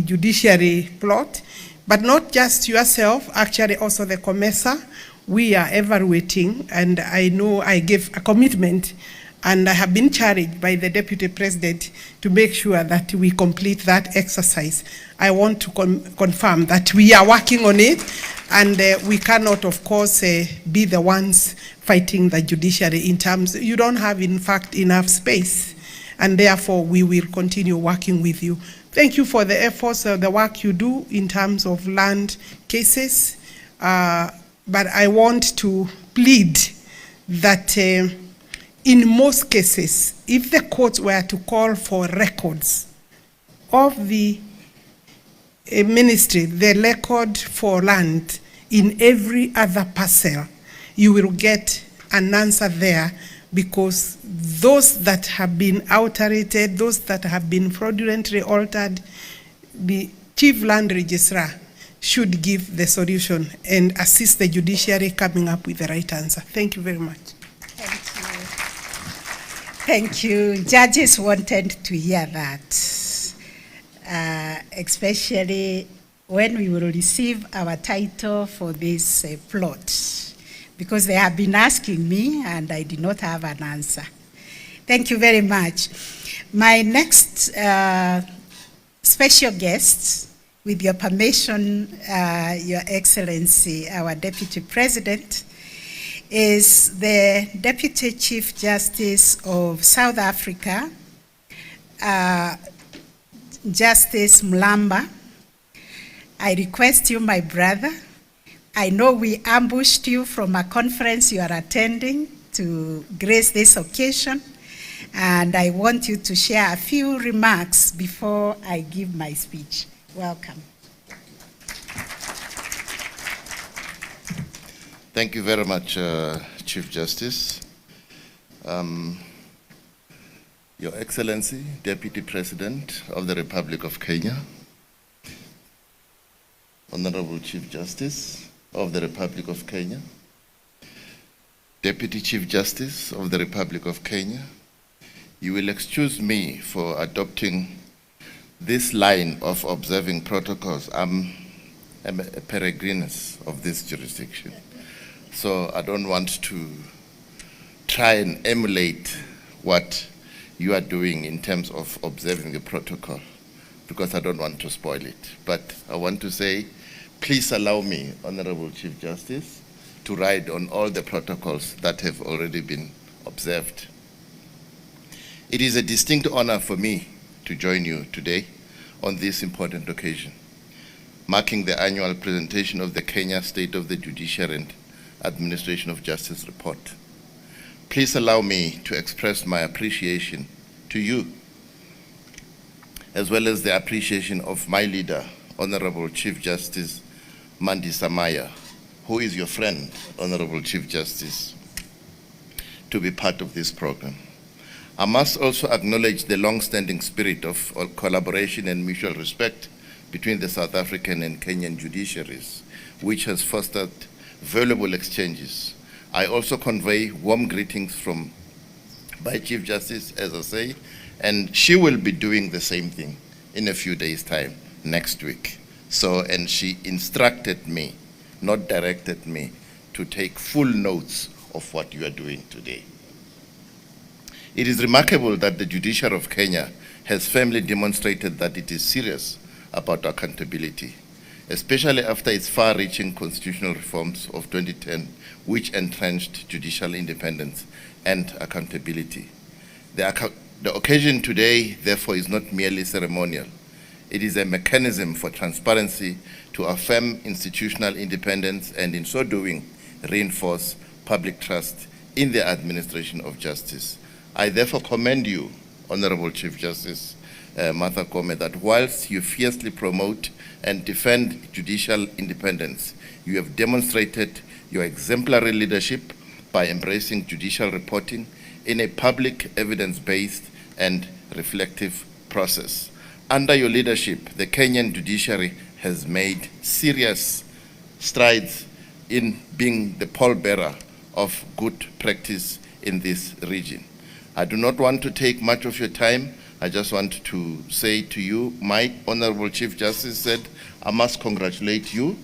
judiciary plot, but not just yourself, actually also the COMESA. We are evaluating, and I know I gave a commitment, and I have been charged by the Deputy President to make sure that we complete that exercise. I want to confirm that we are working on it, and we cannot, of course, be the ones fighting the judiciary in terms, you don't have, in fact, enough space, and therefore we will continue working with you. Thank you for the efforts, the work you do in terms of land cases, but I want to plead that in most cases, if the courts were to call for records of the ministry, the record for land in every other parcel, you will get an answer there, because those that have been alterated, those that have been fraudulently altered, the chief land registrar should give the solution and assist the judiciary coming up with the right answer. Thank you very much. Thank you. Judges wanted to hear that, especially when we will receive our title for this plot, because they have been asking me and I did not have an answer. Thank you very much. My next special guest, with your permission, Your Excellency, our Deputy President, is the Deputy Chief Justice of South Africa, Justice Mlamba. I request you, my brother, I know we ambushed you from a conference you are attending to grace this occasion, and I want you to share a few remarks before I give my speech. Welcome. Thank you very much, Chief Justice. Your Excellency, Deputy President of the Republic of Kenya, Honorable Chief Justice of the Republic of Kenya, Deputy Chief Justice of the Republic of Kenya, you will excuse me for adopting this line of observing protocols. I'm a peregrinus of this jurisdiction, so I don't want to try and emulate what you are doing in terms of observing the protocol, because I don't want to spoil it. But I want to say, please allow me, Honorable Chief Justice, to ride on all the protocols that have already been observed. It is a distinct honor for me to join you today on this important occasion, marking the annual presentation of the Kenya State of the Judiciary and Administration of Justice report. Please allow me to express my appreciation to you, as well as the appreciation of my leader, Honorable Chief Justice Mandi Samaya, who is your friend, Honorable Chief Justice, to be part of this program. I must also acknowledge the long-standing spirit of collaboration and mutual respect between the South African and Kenyan judiciaries, which has fostered valuable exchanges. I also convey warm greetings from my Chief Justice, as I say, and she will be doing the same thing in a few days' time, next week. So, and she instructed me, not directed me, to take full notes of what you are doing today. It is remarkable that the judiciary of Kenya has firmly demonstrated that it is serious about accountability, especially after its far-reaching constitutional reforms of 2010, which entrenched judicial independence and accountability. The occasion today, therefore, is not merely ceremonial. It is a mechanism for transparency to affirm institutional independence and, in so doing, reinforce public trust in the administration of justice. I therefore commend you, Honorable Chief Justice Martha Koome, that whilst you fiercely promote and defend judicial independence, you have demonstrated your exemplary leadership by embracing judicial reporting in a public, evidence-based and reflective process. Under your leadership, the Kenyan judiciary has made serious strides in being the pallbearer of good practice in this region. I do not want to take much of your time. I just want to say to you, my Honorable Chief Justice said, I must congratulate you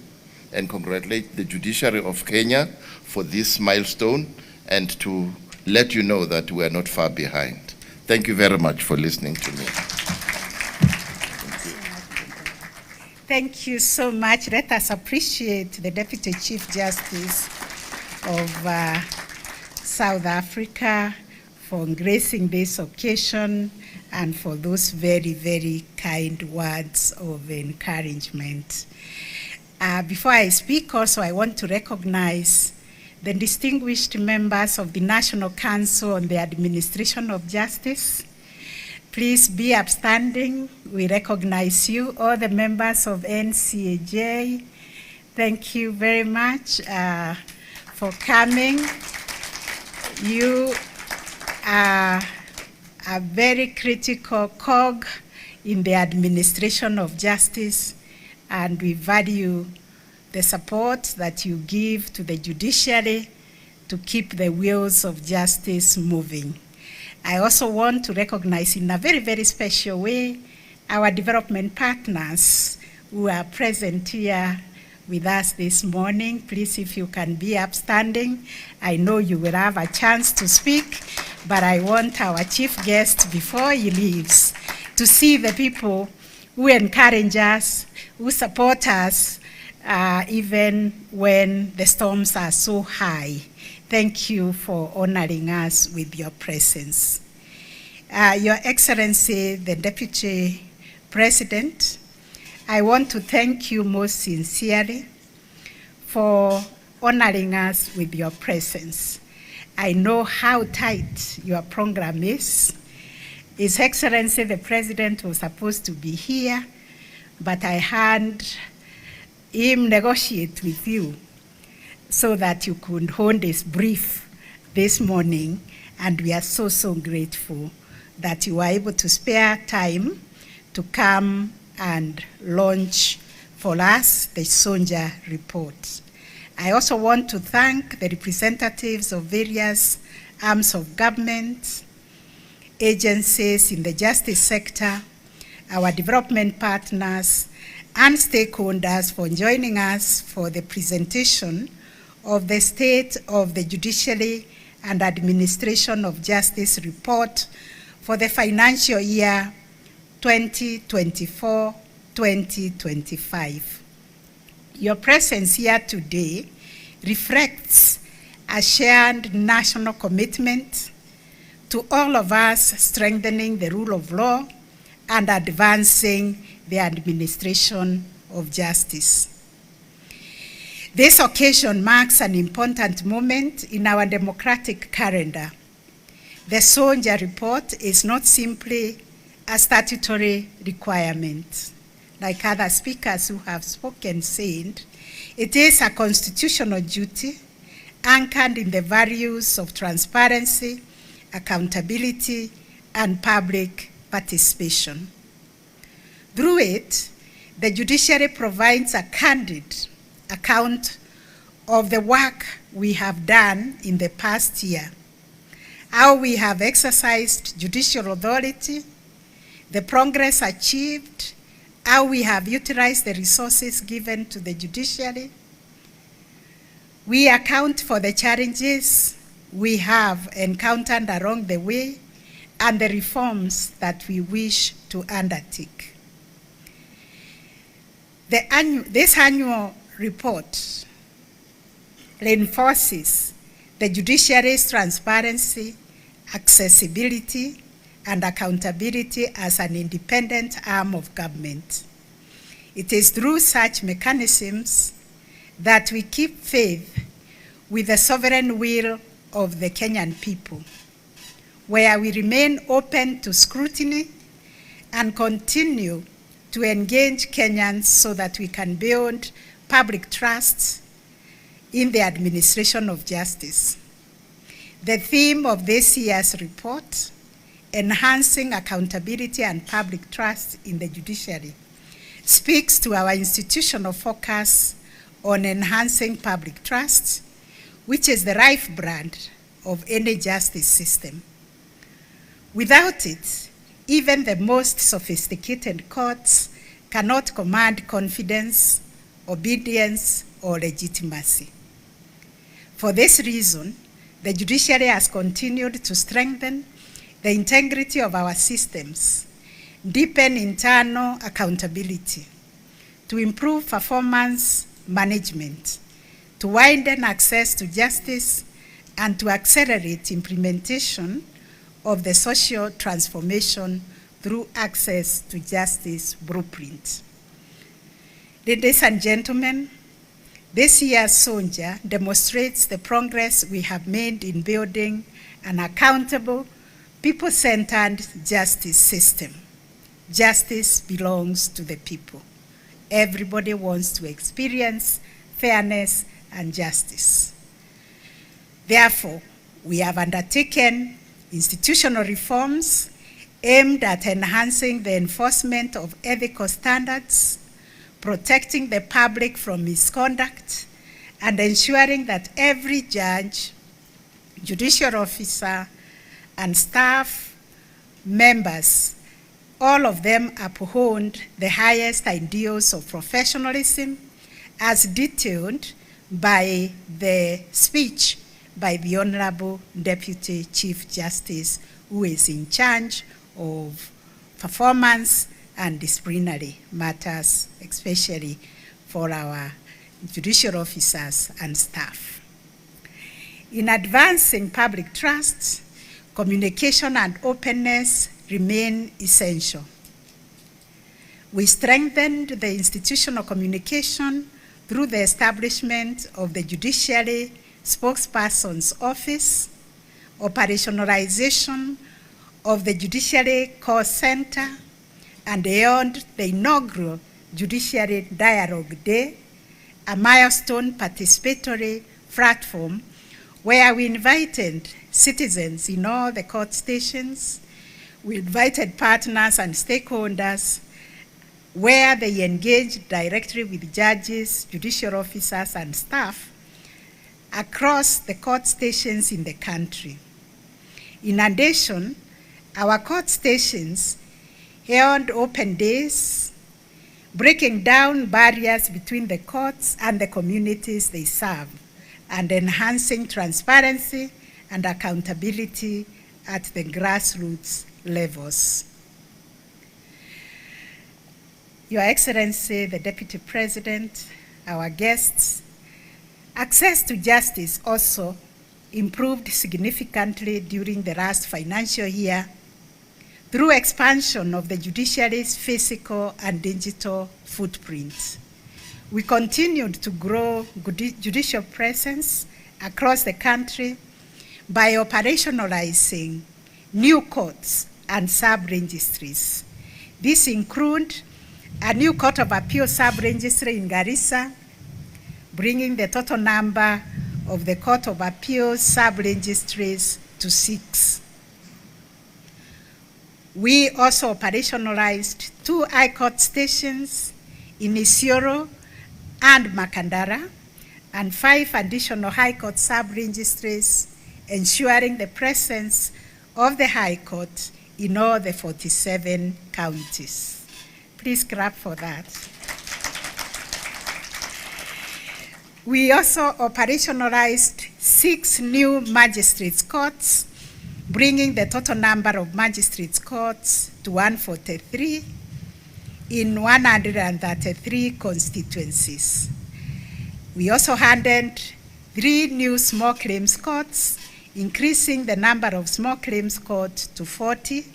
and congratulate the judiciary of Kenya for this milestone and to let you know that we are not far behind. Thank you very much for listening to me. Thank you so much. Let us appreciate the Deputy Chief Justice of South Africa for gracing this occasion and for those very, very kind words of encouragement. Before I speak also, I want to recognize the distinguished members of the National Council on the Administration of Justice. Please be upstanding. We recognize you, all the members of NCAJ. Thank you very much for coming. You are a very critical cog in the administration of justice, and we value the support that you give to the judiciary to keep the wheels of justice moving. I also want to recognize in a very, very special way our development partners who are present here with us this morning. Please, if you can be upstanding. I know you will have a chance to speak, but I want our chief guest, before he leaves, to see the people who encourage us, who support us, even when the storms are so high. Thank you for honoring us with your presence. Your Excellency, the Deputy President, I want to thank you most sincerely for honoring us with your presence. I know how tight your program is. His Excellency, the President, was supposed to be here, but I had him negotiate with you so that you could hold this brief this morning, and we are so, so grateful that you were able to spare time to come and launch for us the Sonja report. I also want to thank the representatives of various arms of government, agencies in the justice sector, our development partners, and stakeholders for joining us for the presentation of the State of the Judiciary and Administration of Justice report for the financial year 2024-2025. Your presence here today reflects a shared national commitment to all of us strengthening the rule of law and advancing the administration of justice. This occasion marks an important moment in our democratic calendar. The Sonja report is not simply a statutory requirement. Like other speakers who have spoken said, it is a constitutional duty anchored in the values of transparency, accountability, and public participation. Through it, the judiciary provides a candid account of the work we have done in the past year, how we have exercised judicial authority, the progress achieved, how we have utilized the resources given to the judiciary. We account for the challenges we have encountered along the way and the reforms that we wish to undertake. This annual report reinforces the judiciary's transparency, accessibility, and accountability as an independent arm of government. It is through such mechanisms that we keep faith with the sovereign will of the Kenyan people, where we remain open to scrutiny and continue to engage Kenyans so that we can build public trust in the administration of justice. The theme of this year's report, enhancing accountability and public trust in the judiciary speaks to our institutional focus on enhancing public trust, which is the lifeblood of any justice system. Without it, even the most sophisticated courts cannot command confidence, obedience, or legitimacy. For this reason, the judiciary has continued to strengthen the integrity of our systems, deepen internal accountability, to improve performance management, to widen access to justice, and to accelerate implementation of the social transformation through access to justice blueprint. Ladies and gentlemen, this year's Sonja demonstrates the progress we have made in building an accountable, people-centered justice system. Justice belongs to the people. Everybody wants to experience fairness and justice. Therefore, we have undertaken institutional reforms aimed at enhancing the enforcement of ethical standards, protecting the public from misconduct, and ensuring that every judge, judicial officer, and staff members, all of them uphold the highest ideals of professionalism as detailed by the speech by the Honorable Deputy Chief Justice, who is in charge of performance and disciplinary matters, especially for our judicial officers and staff. In advancing public trust, communication and openness remain essential. We strengthened the institutional communication through the establishment of the Judiciary Spokesperson's Office, operationalization of the Judiciary Call Center, and held the inaugural Judiciary Dialogue Day, a milestone participatory platform where we invited citizens in all the court stations. We invited partners and stakeholders where they engaged directly with judges, judicial officers, and staff across the court stations in the country. In addition, our court stations held open days, breaking down barriers between the courts and the communities they serve, and enhancing transparency and accountability at the grassroots levels. Your Excellency, the Deputy President, our guests, access to justice also improved significantly during the last financial year through expansion of the judiciary's physical and digital footprints. We continued to grow judicial presence across the country by operationalizing new courts and sub-registries. These include a new Court of Appeal sub-registry in Garissa, bringing the total number of the Court of Appeal sub-registries to 6. We also operationalized 2 High Court stations in Isiolo and Makandara, and 5 additional High Court sub-registries, ensuring the presence of the High Court in all the 47 counties. Please clap for that. We also operationalized 6 new magistrates' courts, bringing the total number of magistrates' courts to 143 in 133 constituencies. We also handed 3 new small claims courts, increasing the number of small claims courts to 40.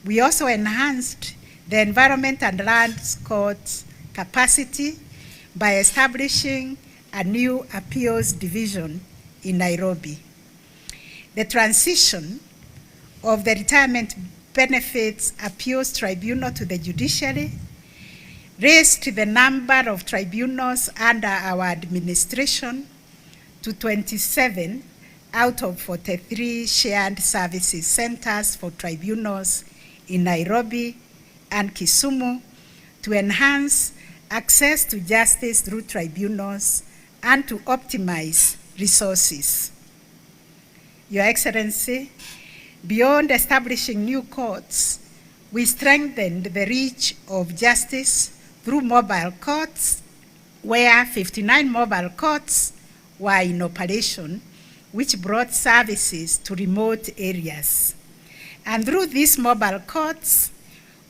We also enhanced the environment and lands court's capacity by establishing a new appeals division in Nairobi. The transition of the Retirement Benefits Appeals Tribunal to the judiciary raised the number of tribunals under our administration to 27 out of 43 shared services centers for tribunals in Nairobi and Kisumu to enhance access to justice through tribunals and to optimize resources. Your Excellency, beyond establishing new courts, we strengthened the reach of justice through mobile courts, where 59 mobile courts were in operation, which brought services to remote areas. And through these mobile courts,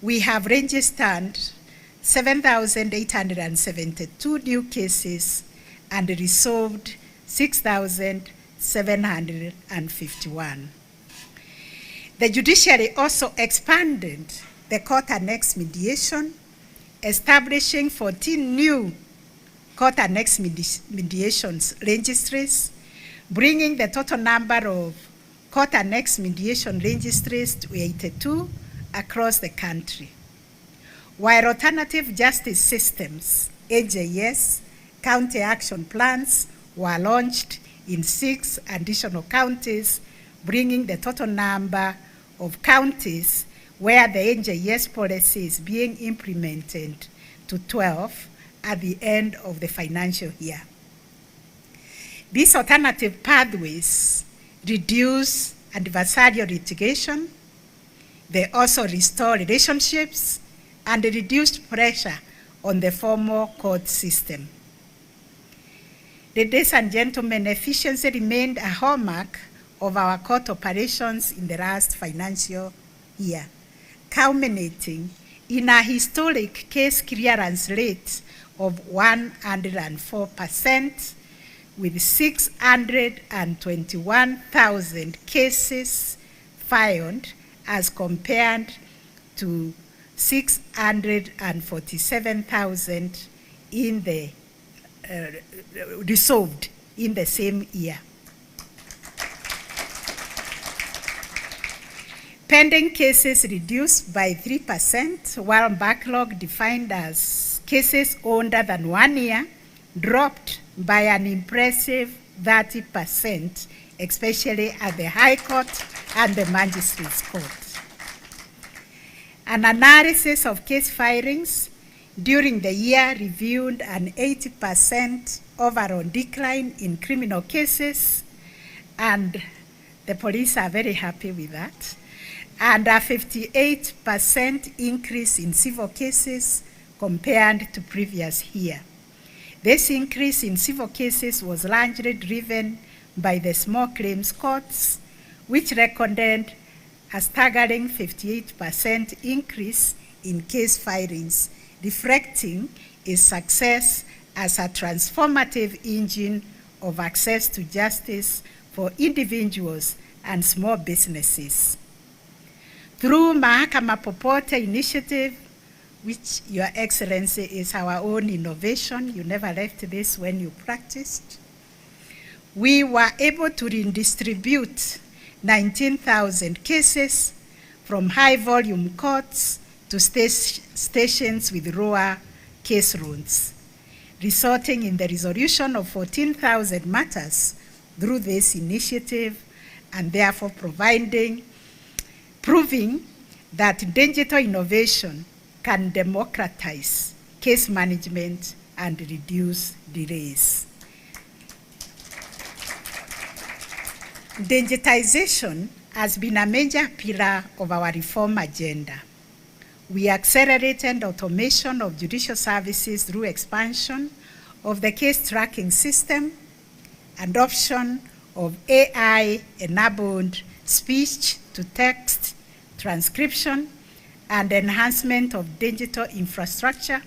we have registered 7,872 new cases and resolved 6,751. The judiciary also expanded the court annex mediation, establishing 14 new court annex mediations registries, bringing the total number of court annex mediation registries to 82 across the country. While alternative justice systems, AJS, county action plans were launched in 6 additional counties, bringing the total number of counties where the AJS policy is being implemented to 12 at the end of the financial year. These alternative pathways reduce adversarial litigation. They also restore relationships and reduced pressure on the formal court system. Ladies and gentlemen, efficiency remained a hallmark of our court operations in the last financial year, culminating in a historic case clearance rate of 104%, with 621,000 cases filed as compared to 647,000 in the resolved in the same year. Pending cases reduced by 3%, while backlog defined as cases older than 1 year dropped by an impressive 30%, especially at the High Court and the Magistrates Court. An analysis of case filings during the year revealed an 80% overall decline in criminal cases, and the police are very happy with that, and a 58% increase in civil cases compared to previous year. This increase in civil cases was largely driven by the small claims courts, which recorded a staggering 58% increase in case filings, reflecting its success as a transformative engine of access to justice for individuals and small businesses. Through Mahakama Popote initiative, which Your Excellency is our own innovation, you never left this when you practiced, we were able to redistribute 19,000 cases from high volume courts to stations with lower case loads, resulting in the resolution of 14,000 matters through this initiative, and therefore proving that digital innovation can democratize case management and reduce delays. Digitization has been a major pillar of our reform agenda. We accelerated automation of judicial services through expansion of the case tracking system, adoption of AI-enabled speech-to-text transcription, and enhancement of digital infrastructure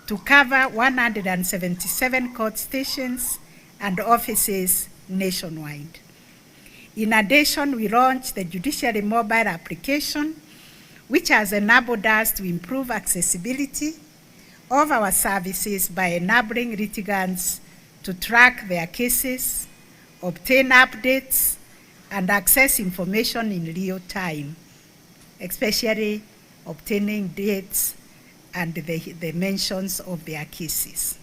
to cover 177 court stations and offices nationwide. In addition, we launched the Judiciary mobile application, which has enabled us to improve accessibility of our services by enabling litigants to track their cases, obtain updates, and access information in real time, especially obtaining dates and the mentions of their cases.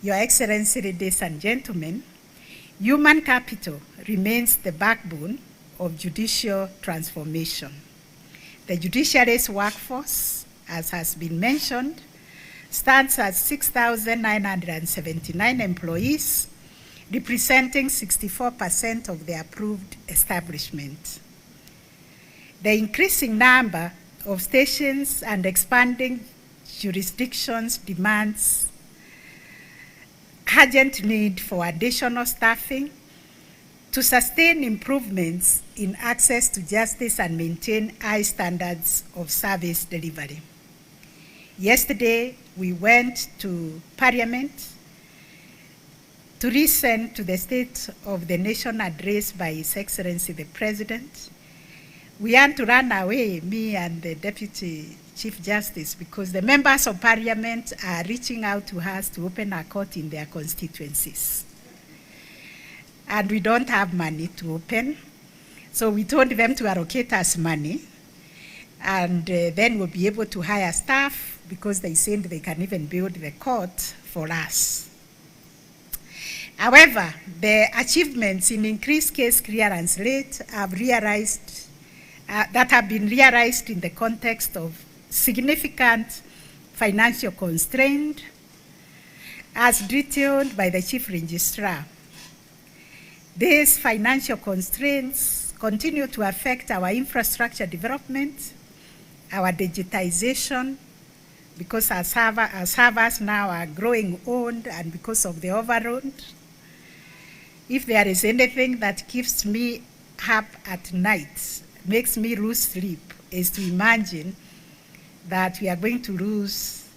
Your Excellency, ladies and gentlemen, Human capital remains the backbone of judicial transformation. The judiciary's workforce, as has been mentioned, stands at 6,979 employees, representing 64% of the approved establishment. The increasing number of stations and expanding jurisdictions demands urgent need for additional staffing to sustain improvements in access to justice and maintain high standards of service delivery. Yesterday, we went to Parliament to listen to the State of the Nation address by His Excellency the President. We had to run away, me and the Deputy Chief Justice, because the members of Parliament are reaching out to us to open a court in their constituencies. And we don't have money to open. So we told them to allocate us money, and then we'll be able to hire staff, because they said they can even build the court for us. However, the achievements in increased case clearance rate have been realized in the context of significant financial constraint, as detailed by the Chief Registrar. These financial constraints continue to affect our infrastructure development, our digitization, because our servers now are growing old, and because of the overload. If there is anything that keeps me up at night, makes me lose sleep, is to imagine that we are going to lose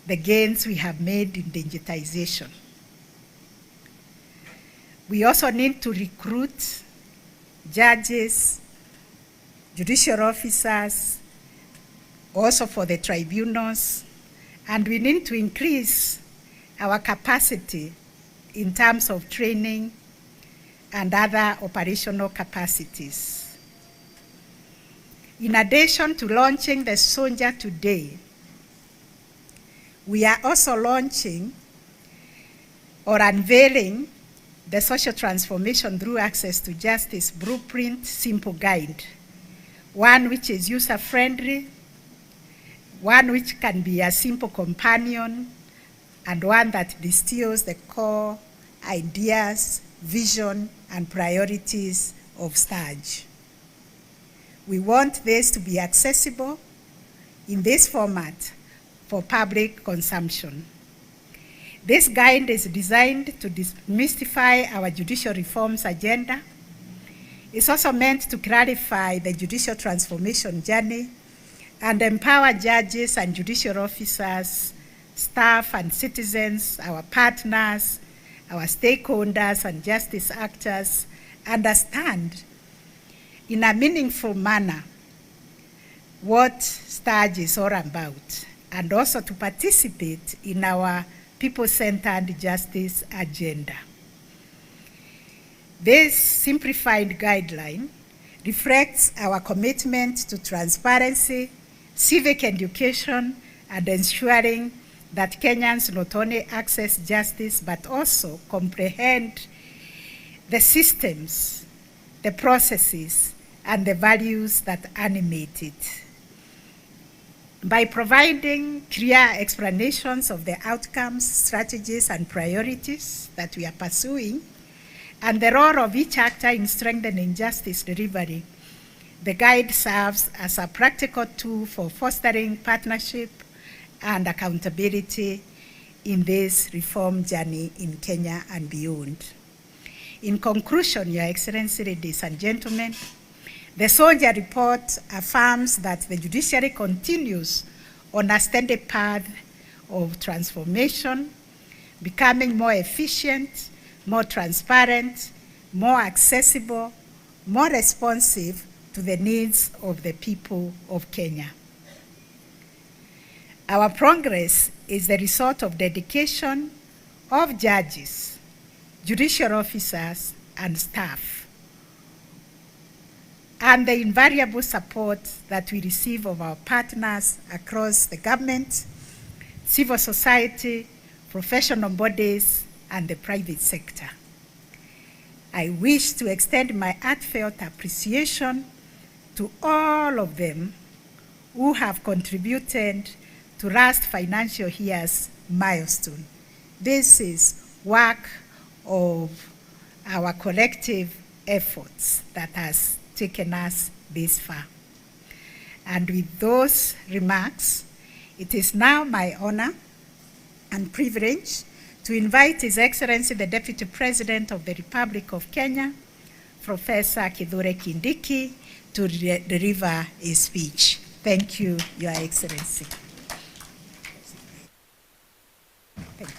the gains we have made in digitization. We also need to recruit judges, judicial officers, also for the tribunals, and we need to increase our capacity in terms of training and other operational capacities. In addition to launching the Soldier today, we are also launching or unveiling the Social Transformation Through Access to Justice Blueprint Simple Guide, one which is user-friendly, one which can be a simple companion, and one that distills the core ideas, vision, and priorities of STARGE. We want this to be accessible in this format for public consumption. This guide is designed to demystify our judicial reforms agenda. It's also meant to clarify the judicial transformation journey and empower judges and judicial officers, staff and citizens, our partners, our stakeholders and justice actors understand in a meaningful manner what STARGE is all about, and also to participate in our people-centered justice agenda. This simplified guideline reflects our commitment to transparency, civic education, and ensuring that Kenyans not only access justice, but also comprehend the systems, the processes, and the values that animate it. By providing clear explanations of the outcomes, strategies, and priorities that we are pursuing, and the role of each actor in strengthening justice delivery, the guide serves as a practical tool for fostering partnership and accountability in this reform journey in Kenya and beyond. In conclusion, Your Excellency, ladies and gentlemen, the Soldier Report affirms that the judiciary continues on a steady path of transformation, becoming more efficient, more transparent, more accessible, more responsive to the needs of the people of Kenya. Our progress is the result of dedication of judges, judicial officers, and staff, and the invariable support that we receive of our partners across the government, civil society, professional bodies, and the private sector. I wish to extend my heartfelt appreciation to all of them who have contributed to last financial year's milestone. This is work of our collective efforts that has taken us this far. And with those remarks, it is now my honor and privilege to invite His Excellency the Deputy President of the Republic of Kenya, Professor Kindiki, to deliver his speech. Thank you, Your Excellency. Thank you.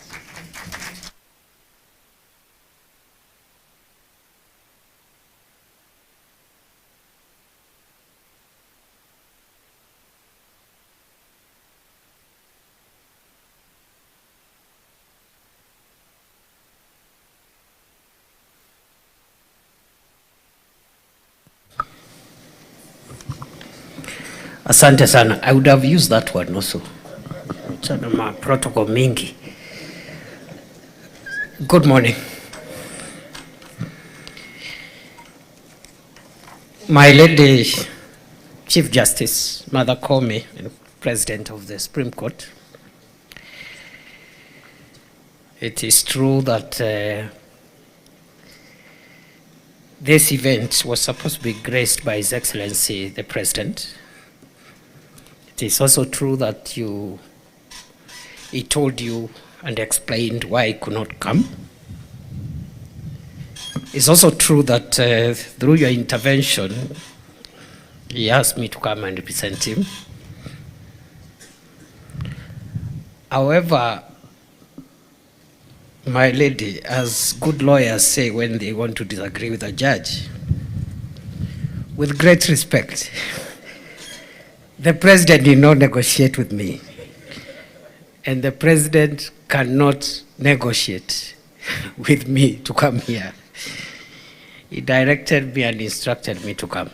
Asante sana. I would have used that one also. Chana protocol mingi. Good morning. My Lady Chief Justice Martha Koome, President of the Supreme Court. It is true that this event was supposed to be graced by His Excellency the President. It is also true that he told you and explained why he could not come. It's also true that through your intervention, he asked me to come and represent him. However, my lady, as good lawyers say when they want to disagree with a judge, with great respect, the president did not negotiate with me, and the president cannot negotiate with me to come here. He directed me and instructed me to come.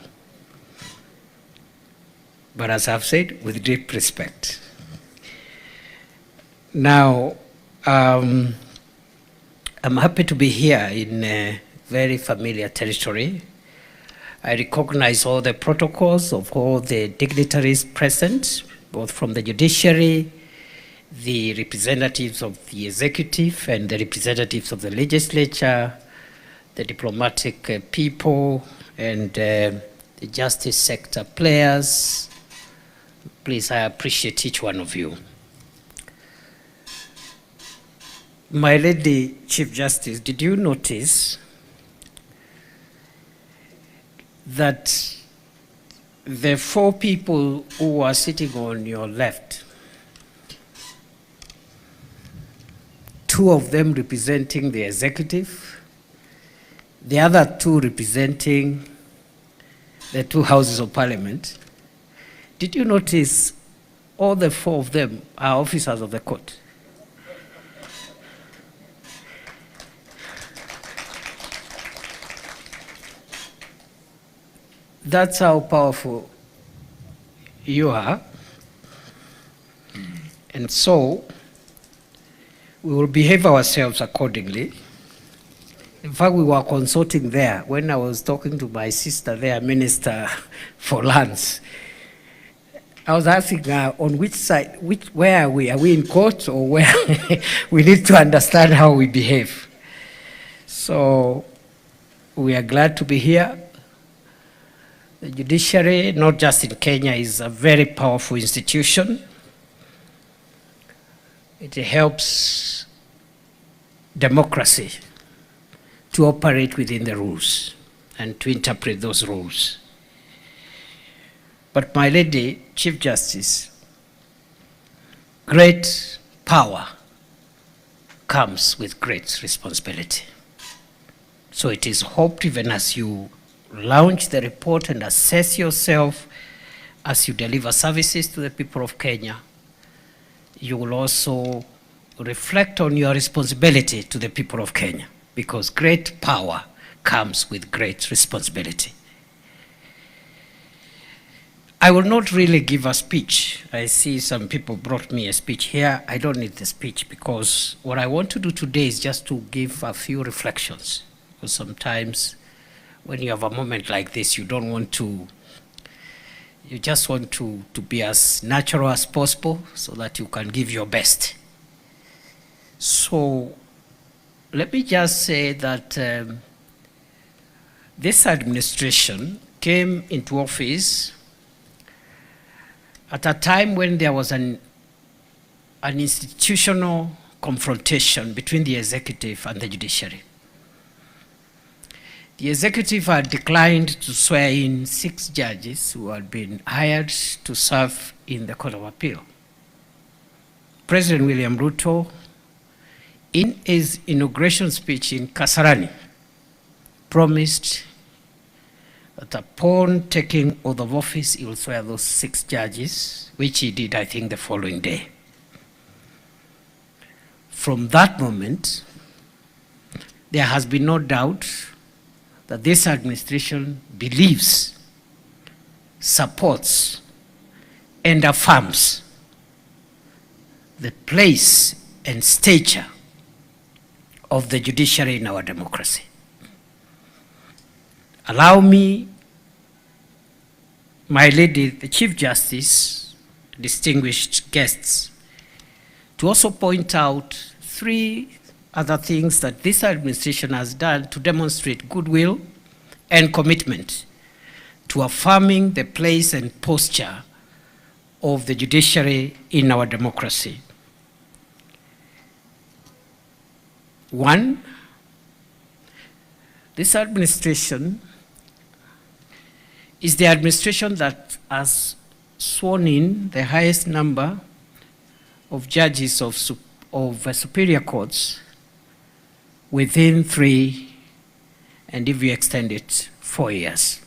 But as I've said, with deep respect. Now, I'm happy to be here in a very familiar territory. I recognize all the protocols of all the dignitaries present, both from the judiciary, the representatives of the executive, and the representatives of the legislature, the diplomatic people, and the justice sector players. Please, I appreciate each one of you. My Lady Chief Justice, did you notice that the four people who are sitting on your left, two of them representing the executive, the other two representing the two houses of parliament, did you notice all the four of them are officers of the court? That's how powerful you are. And so we will behave ourselves accordingly. In fact, we were consulting there when I was talking to my sister there, Minister for Lands. I was asking her on which side, where are we? Are we in court or where? We need to understand how we behave. So we are glad to be here. The judiciary, not just in Kenya, is a very powerful institution. It helps democracy to operate within the rules and to interpret those rules. But my Lady Chief Justice, great power comes with great responsibility. So it is hoped, even as you launch the report and assess yourself as you deliver services to the people of Kenya, you will also reflect on your responsibility to the people of Kenya, because great power comes with great responsibility. I will not really give a speech. I see some people brought me a speech here. I don't need the speech, because what I want to do today is just to give a few reflections Because sometimes when you have a moment like this, you don't want to, you just want to be as natural as possible so that you can give your best. So let me just say that this administration came into office at a time when there was an institutional confrontation between the executive and the judiciary. The executive had declined to swear in 6 judges who had been hired to serve in the Court of Appeal. President William Ruto, in his inauguration speech in Kasarani, promised that upon taking oath of office, he will swear those 6 judges, which he did, I think, the following day. From that moment, there has been no doubt that this administration believes, supports, and affirms the place and stature of the judiciary in our democracy. Allow me, my lady, the Chief Justice, distinguished guests, to also point out 3 other things that this administration has done to demonstrate goodwill and commitment to affirming the place and posture of the judiciary in our democracy. 1, this administration is the administration that has sworn in the highest number of judges of superior courts within 3, and if you extend it, 4 years.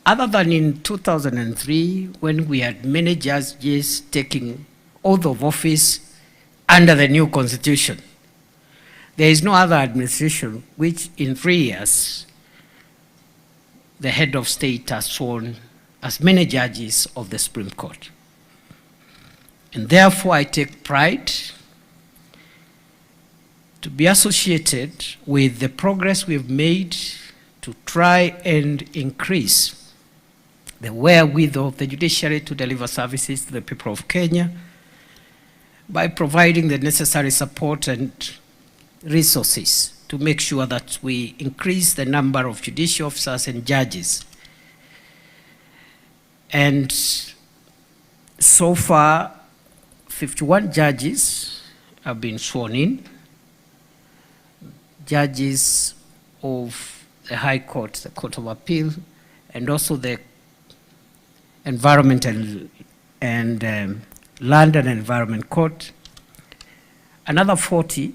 Other than in 2003, when we had many judges taking oath of office under the new constitution, there is no other administration which in 3 years the head of state has sworn as many judges of the Supreme Court. And therefore I take pride to be associated with the progress we've made to try and increase the wherewithal of the judiciary to deliver services to the people of Kenya by providing the necessary support and resources to make sure that we increase the number of judicial officers and judges. And so far, 51 judges have been sworn in, judges of the High Court, the Court of Appeal, and also the Environment and Land and Environment Court. Another 40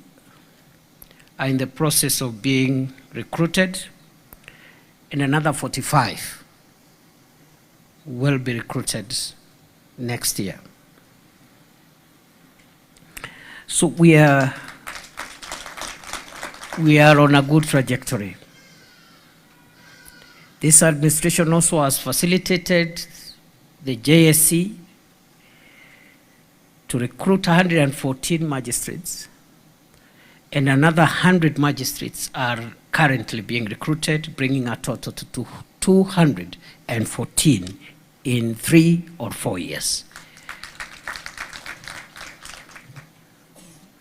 are in the process of being recruited, and another 45 will be recruited next year. So we are on a good trajectory. This administration also has facilitated the JSC to recruit 114 magistrates, and another 100 magistrates are currently being recruited, bringing a total to 214 in 3 or 4 years.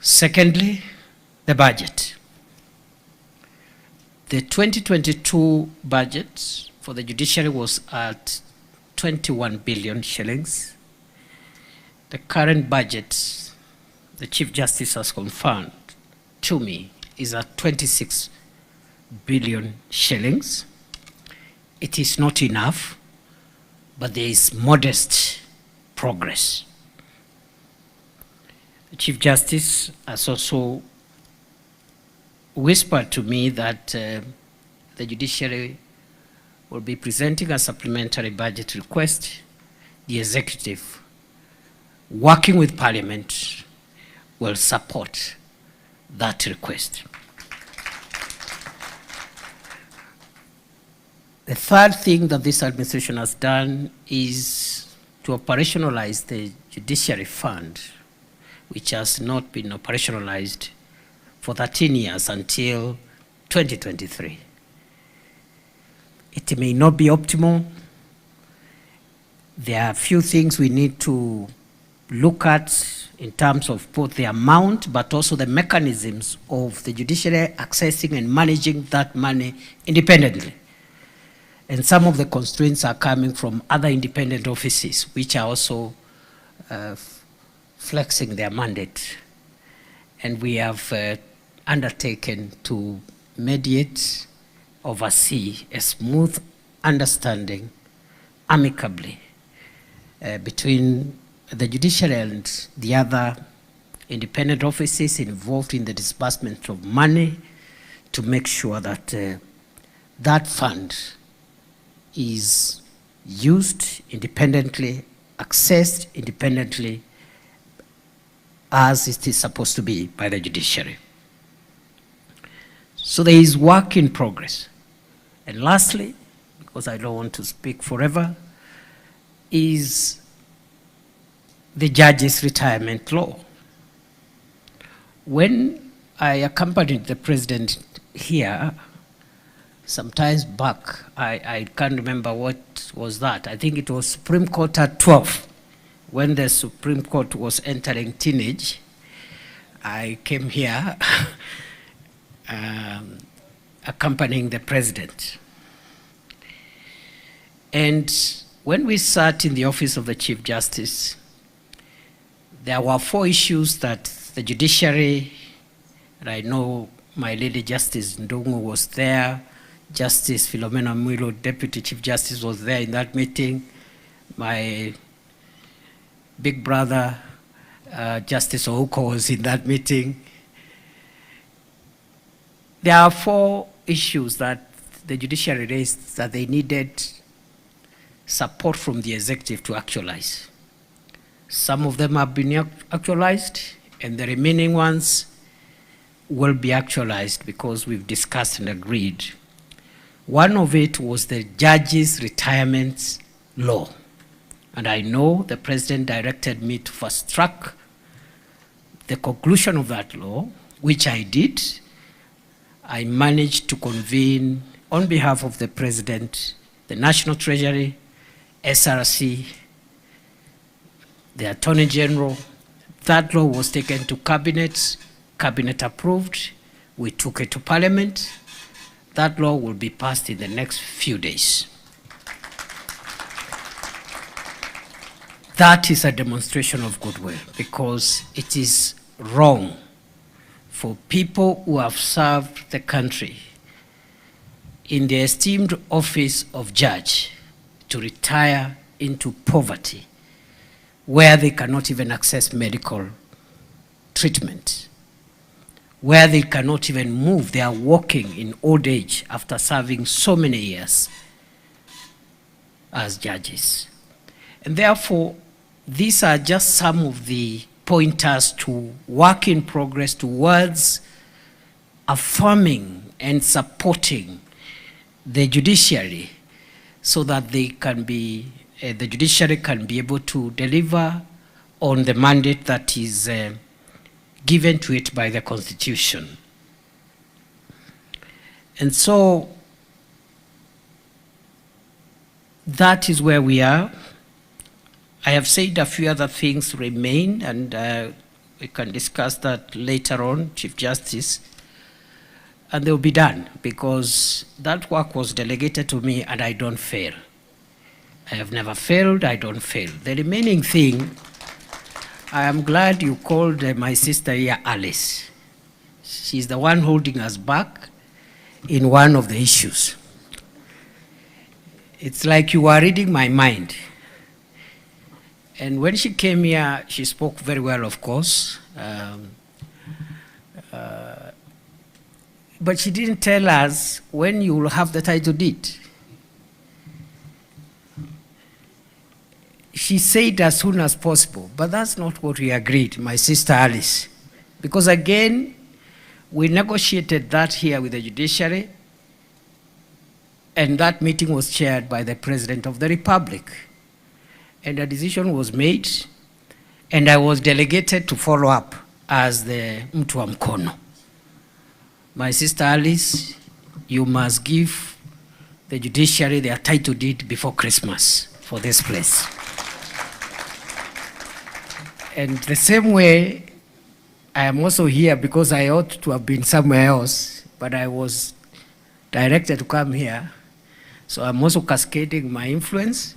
Secondly, the budget. The 2022 budget for the judiciary was at 21 billion shillings. The current budget, the Chief Justice has confirmed to me, is at 26 billion shillings. It is not enough, but there is modest progress. The Chief Justice has also whispered to me that the judiciary will be presenting a supplementary budget request. The executive, working with Parliament, will support that request. The third thing that this administration has done is to operationalize the Judiciary Fund, which has not been operationalized for 13 years until 2023. It may not be optimal. There are a few things we need to look at in terms of both the amount but also the mechanisms of the judiciary accessing and managing that money independently. And some of the constraints are coming from other independent offices which are also flexing their mandate. And we have undertaken to mediate, oversee a smooth understanding amicably between the judiciary and the other independent offices involved in the disbursement of money to make sure that that fund is used independently, accessed independently, as it is supposed to be by the judiciary. So there is work in progress. And lastly, because I don't want to speak forever, is the judges' retirement law. When I accompanied the president here, some times back, I can't remember what was that. I think it was Supreme Court at 12. When the Supreme Court was entering teenage, I came here accompanying the president. And when we sat in the office of the Chief Justice, there were 4 issues that the judiciary, and I know my Lady Justice Ndungu was there, Justice Philomena Mwilo, Deputy Chief Justice, was there in that meeting, my big brother, Justice Ouko, was in that meeting. There are 4 issues that the judiciary raised that they needed support from the executive to actualize. Some of them have been actualized, and the remaining ones will be actualized because we've discussed and agreed. One of it was the judges' retirement law. And I know the president directed me to fast track the conclusion of that law, which I did. I managed to convene on behalf of the president, the National Treasury, SRC, the Attorney General. That law was taken to Cabinet. Cabinet approved. We took it to Parliament. That law will be passed in the next few days. That is a demonstration of goodwill because it is wrong for people who have served the country in the esteemed office of judge to retire into poverty where they cannot even access medical treatment, where they cannot even move. They are walking in old age after serving so many years as judges. And therefore, these are just some of the pointers to work in progress towards affirming and supporting the judiciary so that they can be, the judiciary can be able to deliver on the mandate that is given to it by the Constitution. And so that is where we are. I have said a few other things remain, and we can discuss that later on, Chief Justice, and they will be done because that work was delegated to me and I don't fail. I have never failed, I don't fail. The remaining thing, I am glad you called my sister here Alice. She's the one holding us back in one of the issues. It's like you are reading my mind. And when she came here, she spoke very well, of course. But she didn't tell us when you will have the title deed. She said as soon as possible, but that's not what we agreed, my sister Alice. Because again, we negotiated that here with the judiciary, and that meeting was chaired by the President of the Republic. And a decision was made, and I was delegated to follow up as the mtu wa mkono. My sister Alice, you must give the judiciary their title deed before Christmas for this place. And the same way, I am also here because I ought to have been somewhere else, but I was directed to come here. So I'm also cascading my influence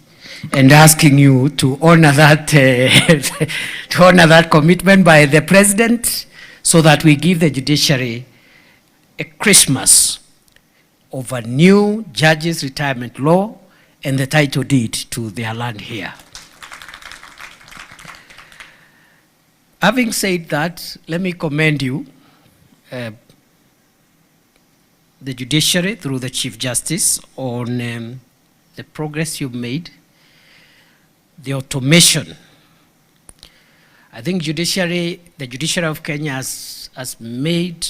and asking you to honor that, to honor that commitment by the president, so that we give the judiciary a Christmas of a new judges' retirement law and the title deed to their land here. Having said that, let me commend you, the judiciary through the Chief Justice, on the progress you've made, the automation. I think the judiciary of Kenya has made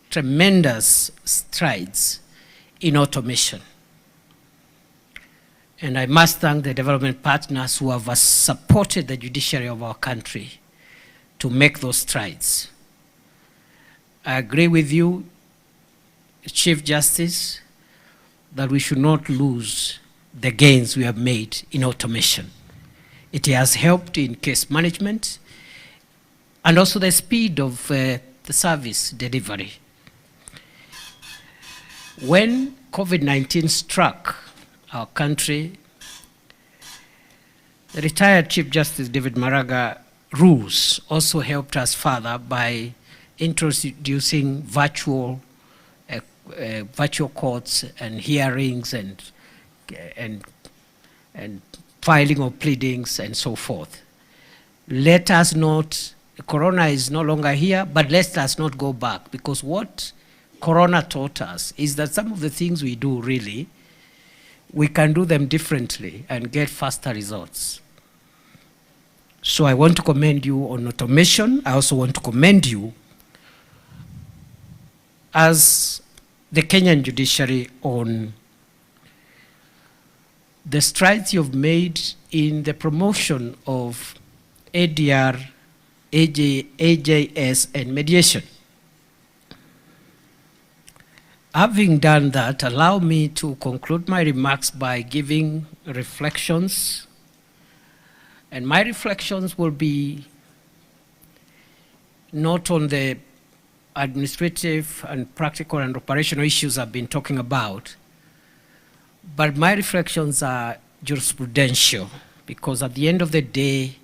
tremendous strides in automation. And I must thank the development partners who have supported the judiciary of our country to make those strides. I agree with you, Chief Justice, that we should not lose the gains we have made in automation. It has helped in case management and also the speed of the service delivery. When COVID-19 struck our country, the retired Chief Justice David Maraga rules also helped us further by introducing virtual courts and hearings and filing of pleadings and so forth. Let us not, Corona is no longer here, but let us not go back, because what Corona taught us is that some of the things we do really, we can do them differently and get faster results. So I want to commend you on automation. I also want to commend you as the Kenyan judiciary on the strides you've made in the promotion of ADR, AJS, and mediation. Having done that, allow me to conclude my remarks by giving reflections. And my reflections will be not on the administrative and practical and operational issues I've been talking about, but my reflections are jurisprudential, because at the end of the day,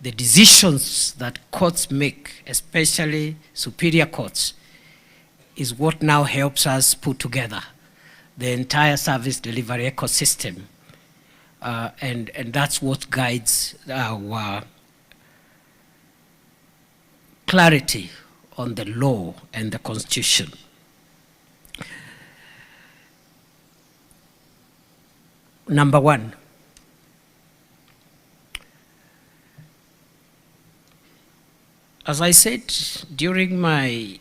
the decisions that courts make, especially superior courts, is what now helps us put together the entire service delivery ecosystem. And that's what guides our clarity on the law and the Constitution. Number one, as I said during my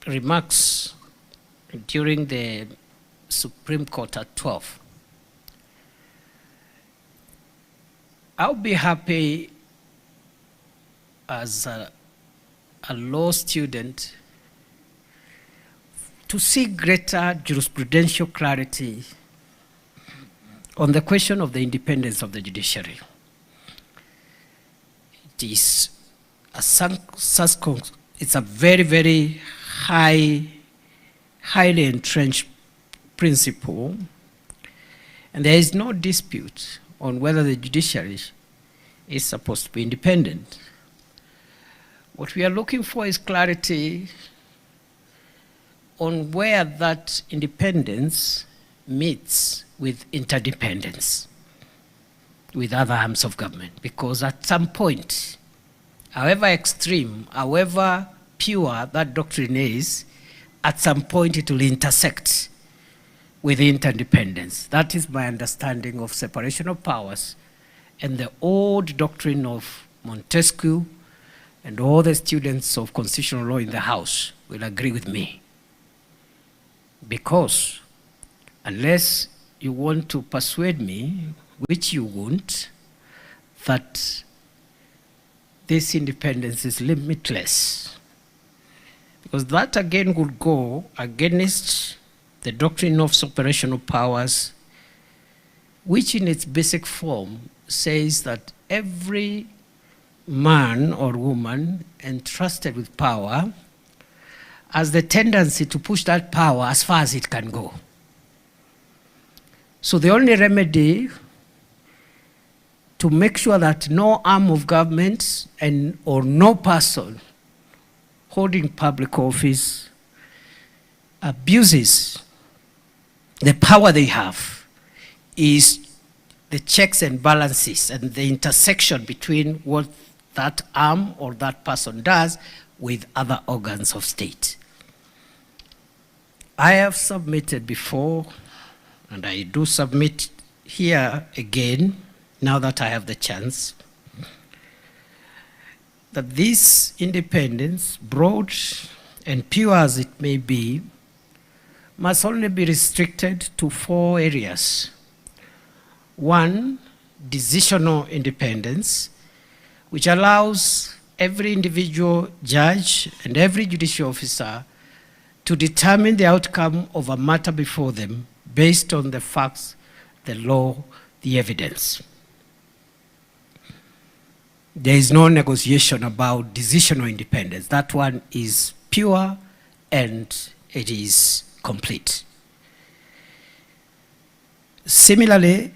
remarks during the Supreme Court at 12, I'll be happy as a law student to see greater jurisprudential clarity on the question of the independence of the judiciary. It is it's a very, very highly entrenched principle, and there is no dispute on whether the judiciary is supposed to be independent. What we are looking for is clarity on where that independence meets with interdependence with other arms of government, because at some point, however extreme, however pure that doctrine is, at some point it will intersect with interdependence. That is my understanding of separation of powers, and the old doctrine of Montesquieu, and all the students of constitutional law in the House will agree with me. Because unless you want to persuade me, which you won't, that this independence is limitless. Because because that again would go against the doctrine of separational powers, which in its basic form says that every man or woman entrusted with power has the tendency to push that power as far as it can go. So the only remedy to make sure that no arm of government or no person holding public office abuses the power they have is the checks and balances and the intersection between what that arm or that person does with other organs of state. I have submitted before, and I do submit here again, now that I have the chance, that this independence, broad and pure as it may be, must only be restricted to 4 areas. 1, decisional independence, which allows every individual judge and every judicial officer to determine the outcome of a matter before them based on the facts, the law, the evidence. There is no negotiation about decisional independence. That one is pure and it is complete. Similarly,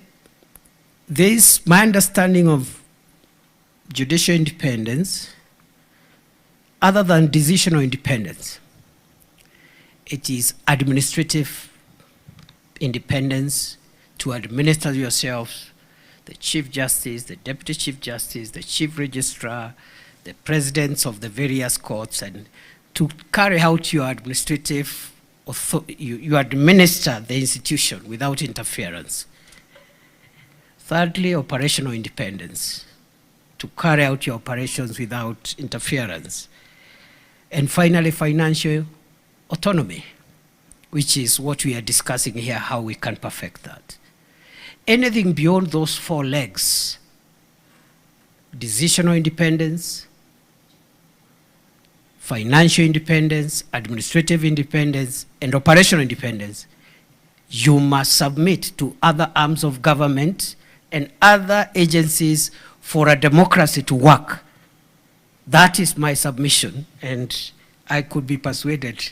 there is my understanding of judicial independence other than decisional independence. It is administrative independence to administer yourselves, the Chief Justice, the Deputy Chief Justice, the Chief Registrar, the presidents of the various courts, and to carry out your administrative you administer the institution without interference. Thirdly, operational independence, to carry out your operations without interference. And finally, financial autonomy, which is what we are discussing here, how we can perfect that. Anything beyond those 4 legs, decisional independence, financial independence, administrative independence, and operational independence, you must submit to other arms of government and other agencies for a democracy to work. That is my submission, and I could be persuaded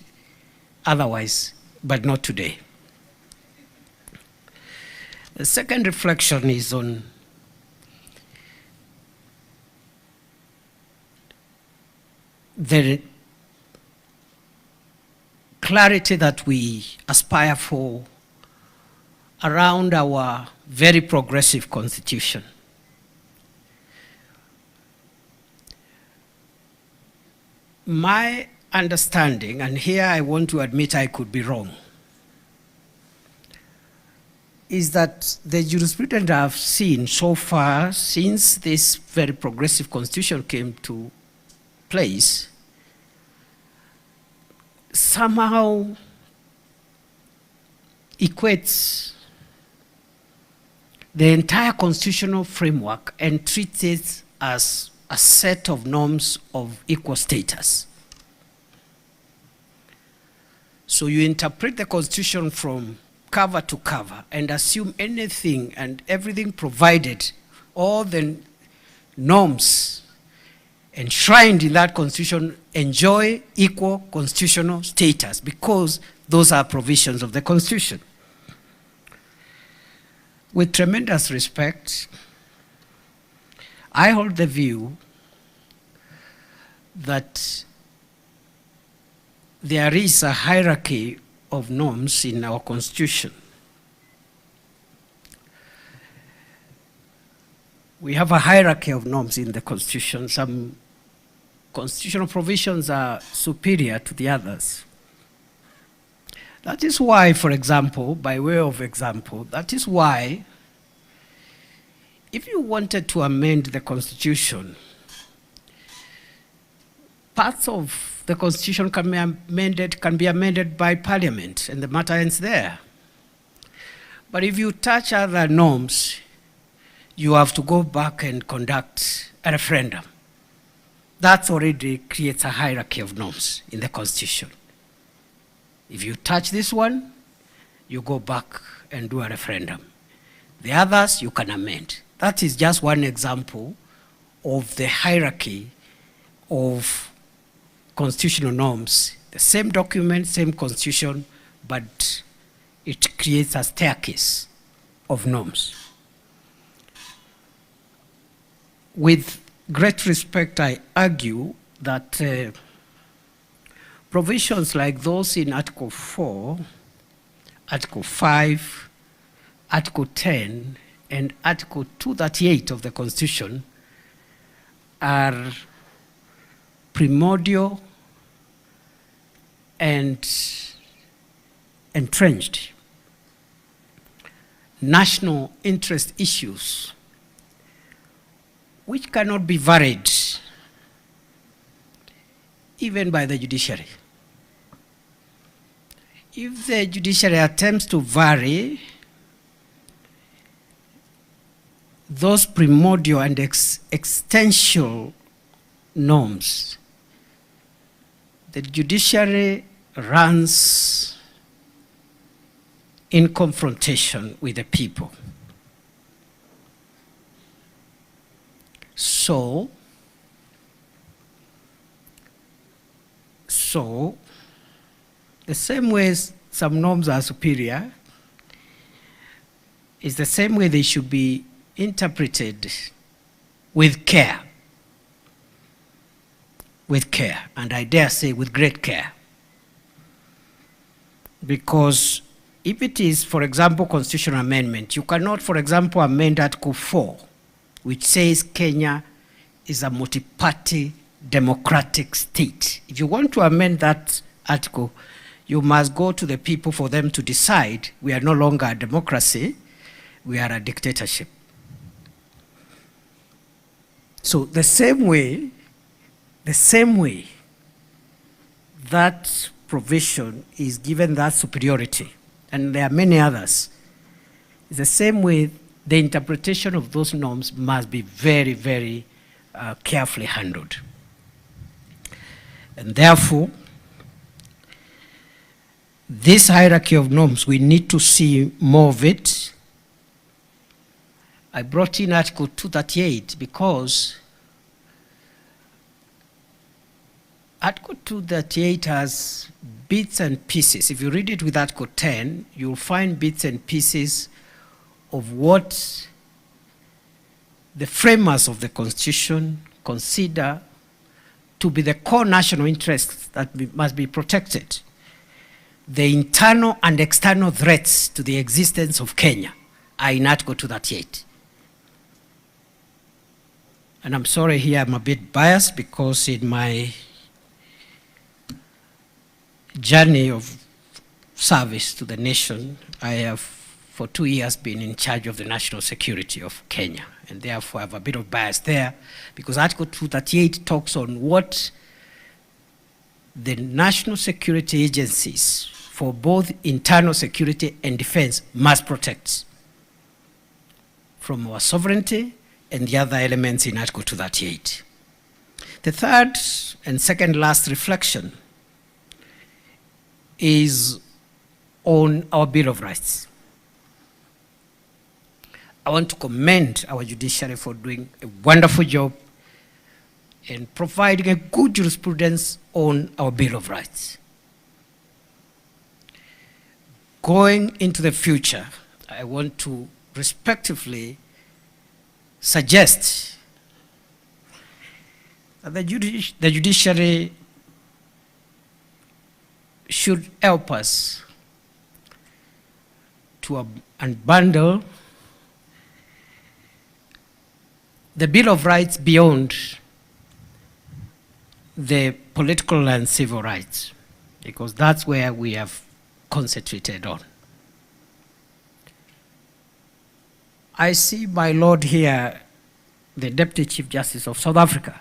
otherwise, but not today. The second reflection is on the clarity that we aspire for around our very progressive constitution. My understanding, and here I want to admit I could be wrong, is that the jurisprudence I've seen so far since this very progressive constitution came to place somehow equates the entire constitutional framework and treats it as a set of norms of equal status. So you interpret the Constitution from cover to cover and assume anything and everything provided, all the norms enshrined in that Constitution enjoy equal constitutional status because those are provisions of the Constitution. With tremendous respect, I hold the view that there is a hierarchy of norms in our Constitution. We have a hierarchy of norms in the Constitution. Some constitutional provisions are superior to the others. That is why, for example, by way of example, that is why if you wanted to amend the Constitution, parts of the Constitution can be amended by Parliament, and the matter ends there. But if you touch other norms, you have to go back and conduct a referendum. that already creates a hierarchy of norms in the Constitution. If you touch this one, you go back and do a referendum. The others, you can amend. That is just one example of the hierarchy of constitutional norms. The same document, same constitution, but it creates a staircase of norms. With great respect, I argue that provisions like those in Article 4, Article 5, Article 10, and Article 238 of the Constitution are primordial and entrenched national interest issues which cannot be varied even by the judiciary. If the judiciary attempts to vary those primordial and existential norms, the judiciary runs in confrontation with the people. So the same way some norms are superior is the same way they should be interpreted with care. With care, and I dare say with great care. Because if it is, for example, constitutional amendment, you cannot, for example, amend Article 4, which says Kenya is a multi-party democratic state. If you want to amend that article, you must go to the people for them to decide we are no longer a democracy, we are a dictatorship. So the same way that provision is given that superiority, and there are many others, it's the same way the interpretation of those norms must be very, very carefully handled. And therefore, this hierarchy of norms, we need to see more of it. I brought in Article 238 because Article 238 has bits and pieces. If you read it with Article 10, you'll find bits and pieces of what the framers of the Constitution consider to be the core national interests that must be protected. The internal and external threats to the existence of Kenya are in Article 238. And I'm sorry here, I'm a bit biased because in my journey of service to the nation, I have for 2 years been in charge of the national security of Kenya, and therefore I have a bit of bias there because Article 238 talks on what the national security agencies for both internal security and defense must protect from our sovereignty and the other elements in Article 238. The third and second last reflection is on our Bill of Rights. I want to commend our judiciary for doing a wonderful job in providing a good jurisprudence on our Bill of Rights. Going into the future, I want to respectively suggest that the judiciary should help us to unbundle the Bill of Rights beyond the political and civil rights, because that's where we have concentrated on. I see my Lord here, the Deputy Chief Justice of South Africa.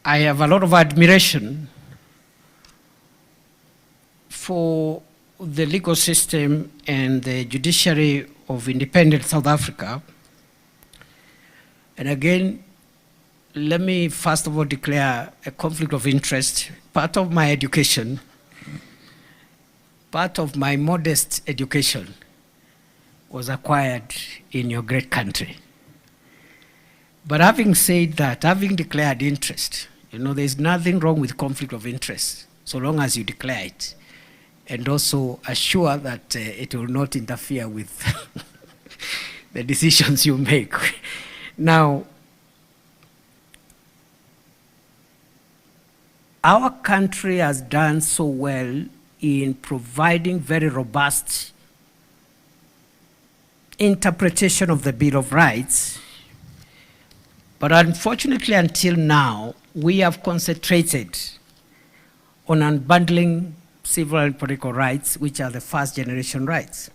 I have a lot of admiration for the legal system and the judiciary of independent South Africa. And again, let me first of all declare a conflict of interest. Part of my education, part of my modest education was acquired in your great country. But having said that, having declared interest, you know, there's nothing wrong with conflict of interest, so long as you declare it, and also assure that it will not interfere with the decisions you make. Now, our country has done so well in providing very robust interpretation of the Bill of Rights, but unfortunately until now, we have concentrated on unbundling civil and political rights, which are the first generation rights.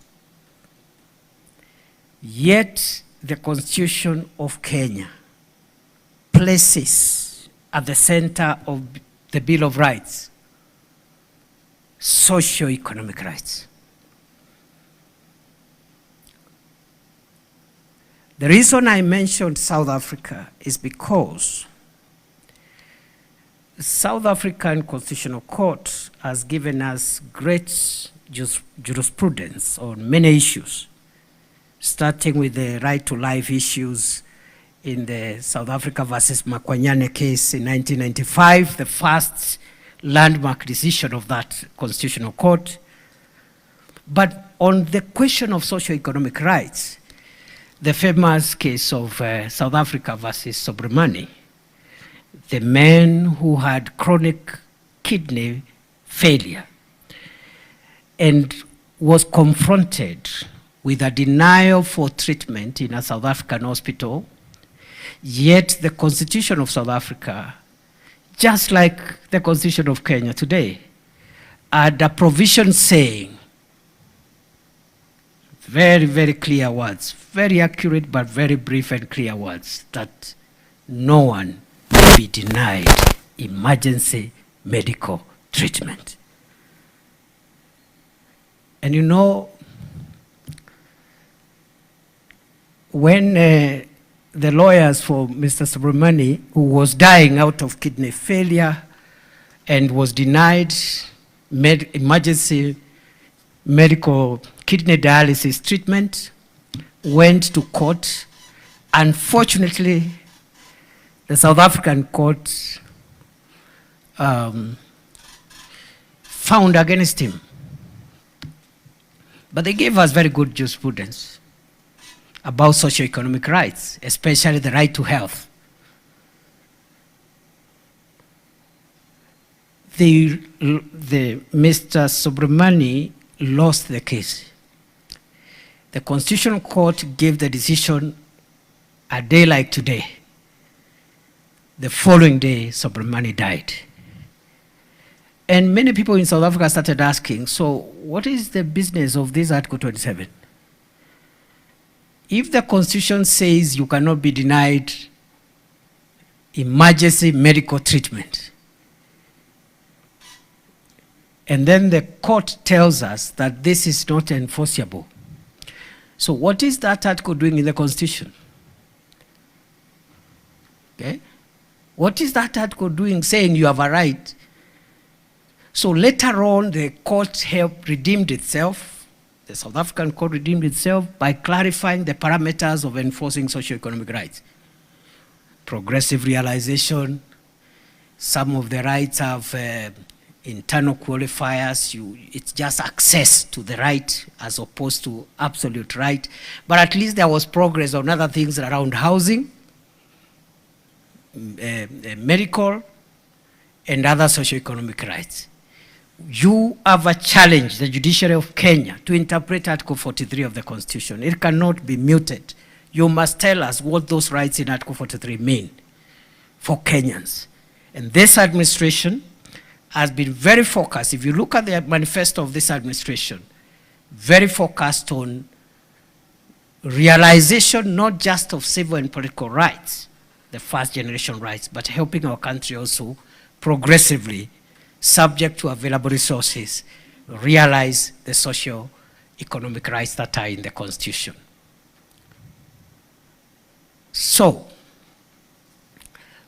Yet, the Constitution of Kenya places at the center of the Bill of Rights socio-economic rights. The reason I mentioned South Africa is because the South African Constitutional Court has given us great jurisprudence on many issues, starting with the right to life issues in the South Africa versus Makwiny case in 1995, the first landmark decision of that Constitutional Court. But on the question of socio-economic rights, the famous case of South Africa versus Subramani, the man who had chronic kidney failure and was confronted with a denial for treatment in a South African hospital, yet the Constitution of South Africa, just like the Constitution of Kenya today, had a provision saying, very, very clear words, very accurate but very brief and clear words, that no one will be denied emergency medical treatment. And you know, when the lawyers for Mr. Subramani, who was dying out of kidney failure and was denied emergency medical kidney dialysis treatment, went to court. Unfortunately, the South African court found against him. But they gave us very good jurisprudence about socio-economic rights, especially the right to health. Mr. Subramani lost the case. The Constitutional Court gave the decision a day like today. The following day, Subramani died. And many people in South Africa started asking, so what is the business of this Article 27? If the Constitution says you cannot be denied emergency medical treatment, and then the court tells us that this is not enforceable, so what is that article doing in the Constitution? Okay? What is that article doing saying you have a right? So later on, the court redeemed itself, the South African court redeemed itself by clarifying the parameters of enforcing socio-economic rights. Progressive realization, some of the rights have internal qualifiers, it's just access to the right as opposed to absolute right. But at least there was progress on other things around housing, medical, and other socio-economic rights. You have a challenge, the Judiciary of Kenya, to interpret Article 43 of the Constitution. It cannot be muted. You must tell us what those rights in Article 43 mean for Kenyans. And this administration has been very focused. If you look at the manifesto of this administration, very focused on realization not just of civil and political rights, the first generation rights, but helping our country also progressively, subject to available resources, realize the socio-economic rights that are in the Constitution. So,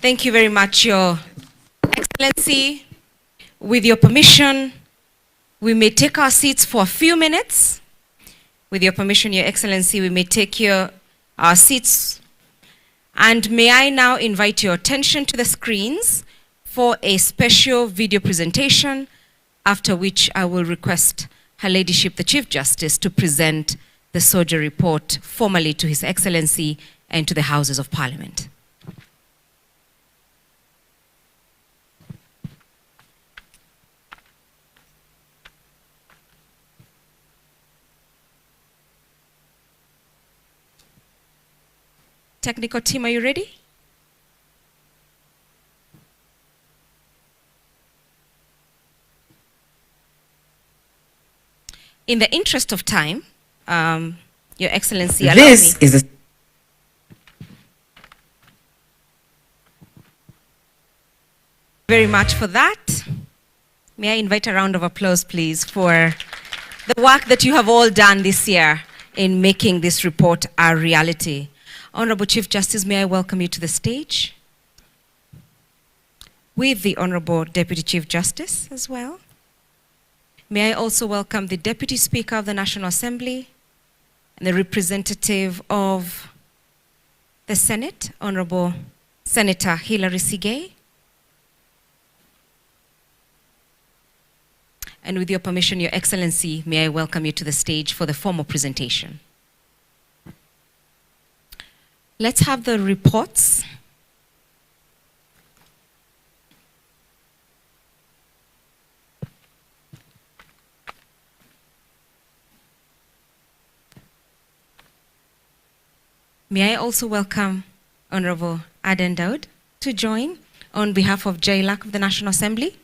Thank you very much, Your Excellency. With your permission, we may take our seats for a few minutes. With your permission, Your Excellency, we may take our seats. And may I now invite your attention to the screens for a special video presentation, after which I will request Her Ladyship, the Chief Justice, to present the soldier report formally to His Excellency and to the Houses of Parliament. Technical team, are you ready? In the interest of time, Your Excellency, allow This me. is a Very much for that. May I invite a round of applause, please, for the work that you have all done this year in making this report a reality. Honorable Chief Justice, may I welcome you to the stage, with the Honorable Deputy Chief Justice as well. May I also welcome the Deputy Speaker of the National Assembly and the representative of the Senate, Honorable Senator Hilary Sigay. And with your permission, Your Excellency, may I welcome you to the stage for the formal presentation. Let's have the reports. May I also welcome Honorable Aden Daud to join on behalf of JLAC of the National Assembly.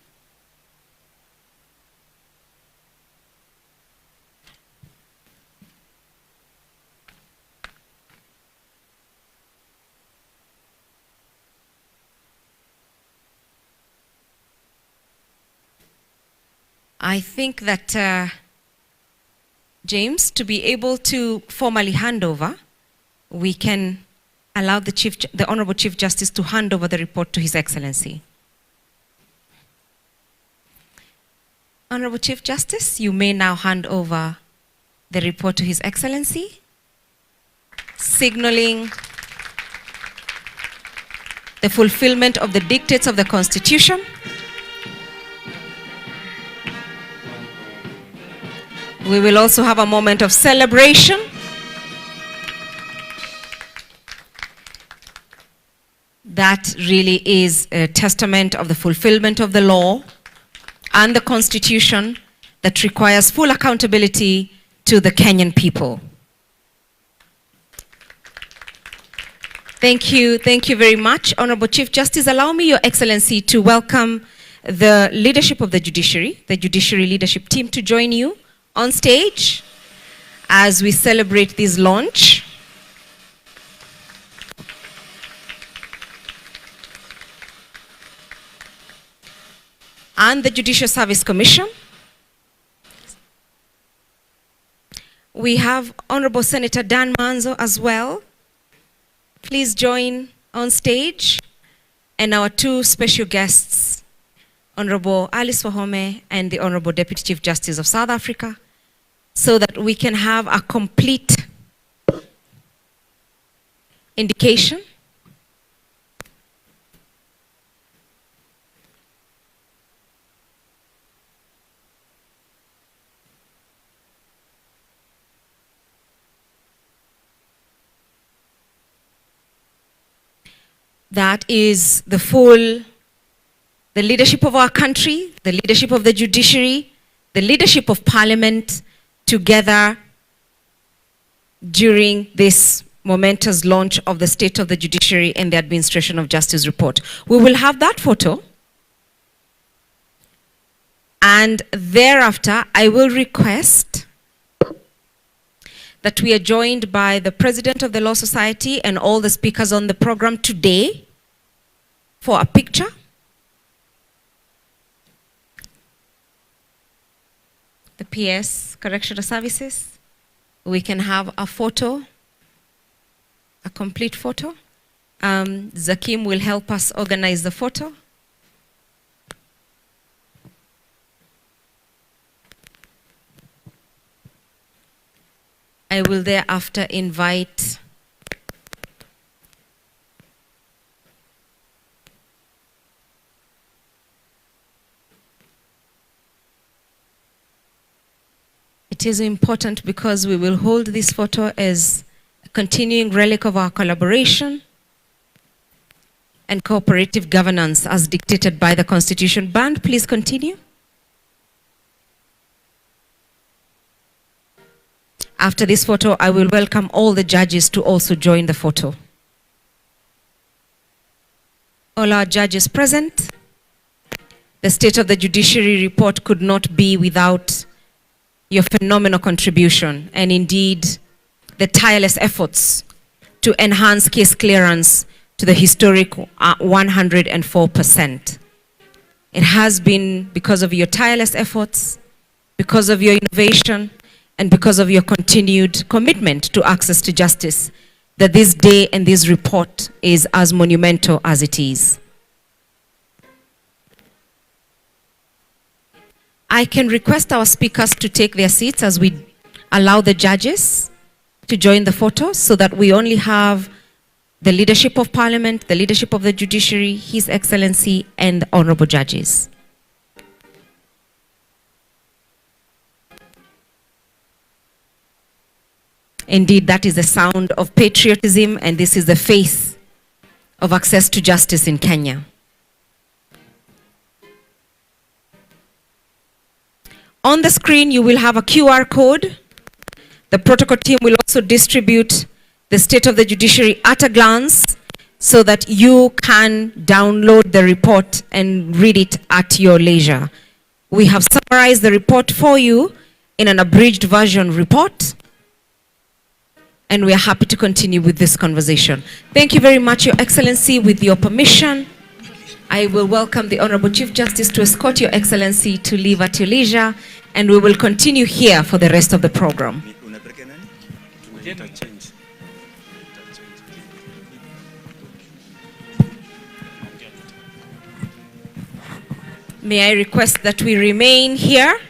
I think that James, to be able to formally hand over, we can allow the Honorable Chief Justice to hand over the report to His Excellency. Honorable Chief Justice, you may now hand over the report to His Excellency, signaling the fulfillment of the dictates of the Constitution. We will also have a moment of celebration. That really is a testament of the fulfillment of the law and the Constitution that requires full accountability to the Kenyan people. Thank you very much. Honorable Chief Justice, allow me, Your Excellency, to welcome the leadership of the Judiciary leadership team, to join you on stage as we celebrate this launch. And the Judicial Service Commission. We have Honorable Senator Dan Manzo as well. Please join on stage. And our two special guests, Honorable Alice Wahome and the Honorable Deputy Chief Justice of South Africa, so that we can have a complete indication that is the leadership of our country, the leadership of the judiciary, the leadership of Parliament together during this momentous launch of the State of the Judiciary and the Administration of Justice report. We will have that photo. And thereafter, I will request that we are joined by the President of the Law Society and all the speakers on the program today for a picture. The PS Correctional Services. We can have a photo, a complete photo. Zakim will help us organize the photo. I will thereafter invite it is important because we will hold this photo as a continuing relic of our collaboration and cooperative governance as dictated by the Constitution. Band, please continue. After this photo, I will welcome all the judges to also join the photo. All our judges present. The State of the Judiciary report could not be without your phenomenal contribution and indeed the tireless efforts to enhance case clearance to the historic 104%. It has been because of your tireless efforts, because of your innovation, and because of your continued commitment to access to justice that this day and this report is as monumental as it is. I can request our speakers to take their seats as we allow the judges to join the photo so that we only have the leadership of Parliament, the leadership of the Judiciary, His Excellency, and the honorable judges. Indeed, that is the sound of patriotism, and this is the face of access to justice in Kenya. On the screen, you will have a QR code. The protocol team will also distribute the State of the Judiciary at a glance so that you can download the report and read it at your leisure. We have summarized the report for you in an abridged version report, and we are happy to continue with this conversation. Thank you very much, Your Excellency. With your permission, I will welcome the Honorable Chief Justice to escort Your Excellency to leave at your leisure, and we will continue here for the rest of the program. May I request that we remain here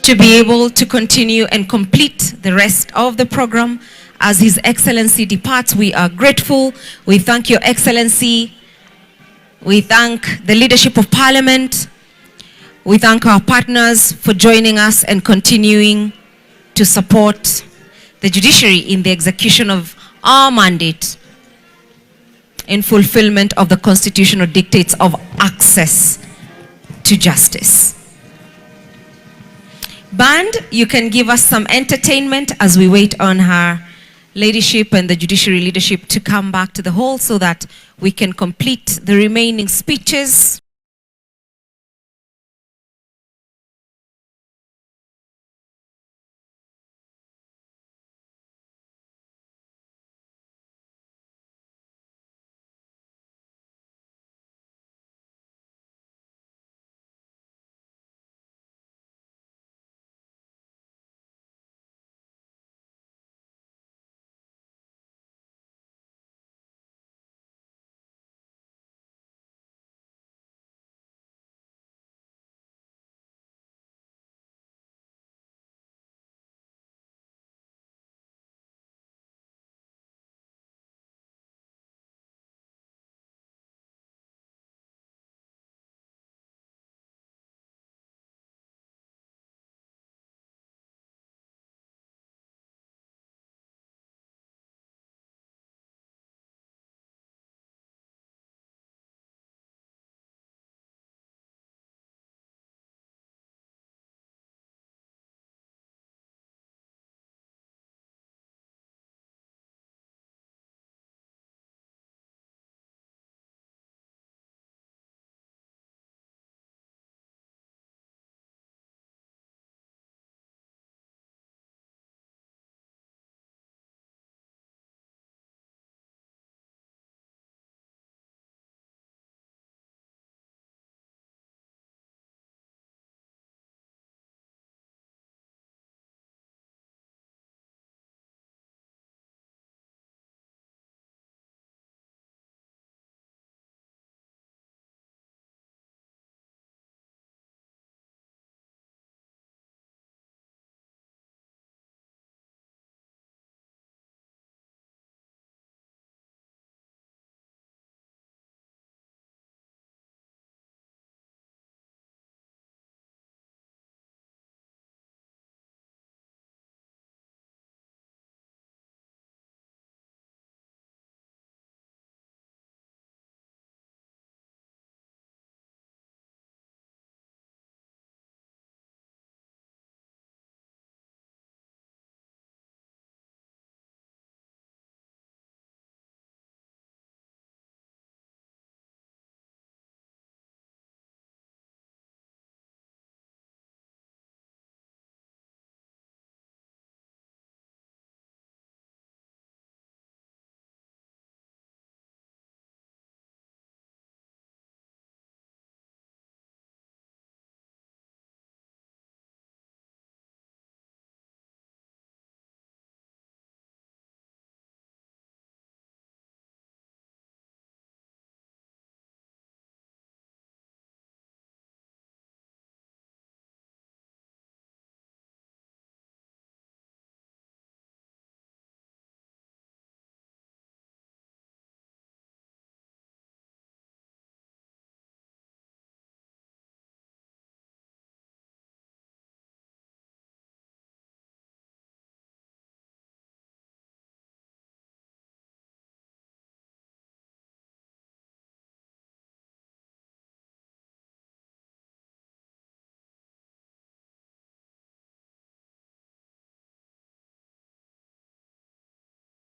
to be able to continue and complete the rest of the program. As His Excellency departs, we are grateful. We thank Your Excellency. We thank the leadership of Parliament. We thank our partners for joining us and continuing to support the judiciary in the execution of our mandate in fulfillment of the constitutional dictates of access to justice. Band, you can give us some entertainment as we wait on her ladyship and the judiciary leadership to come back to the hall so that we can complete the remaining speeches.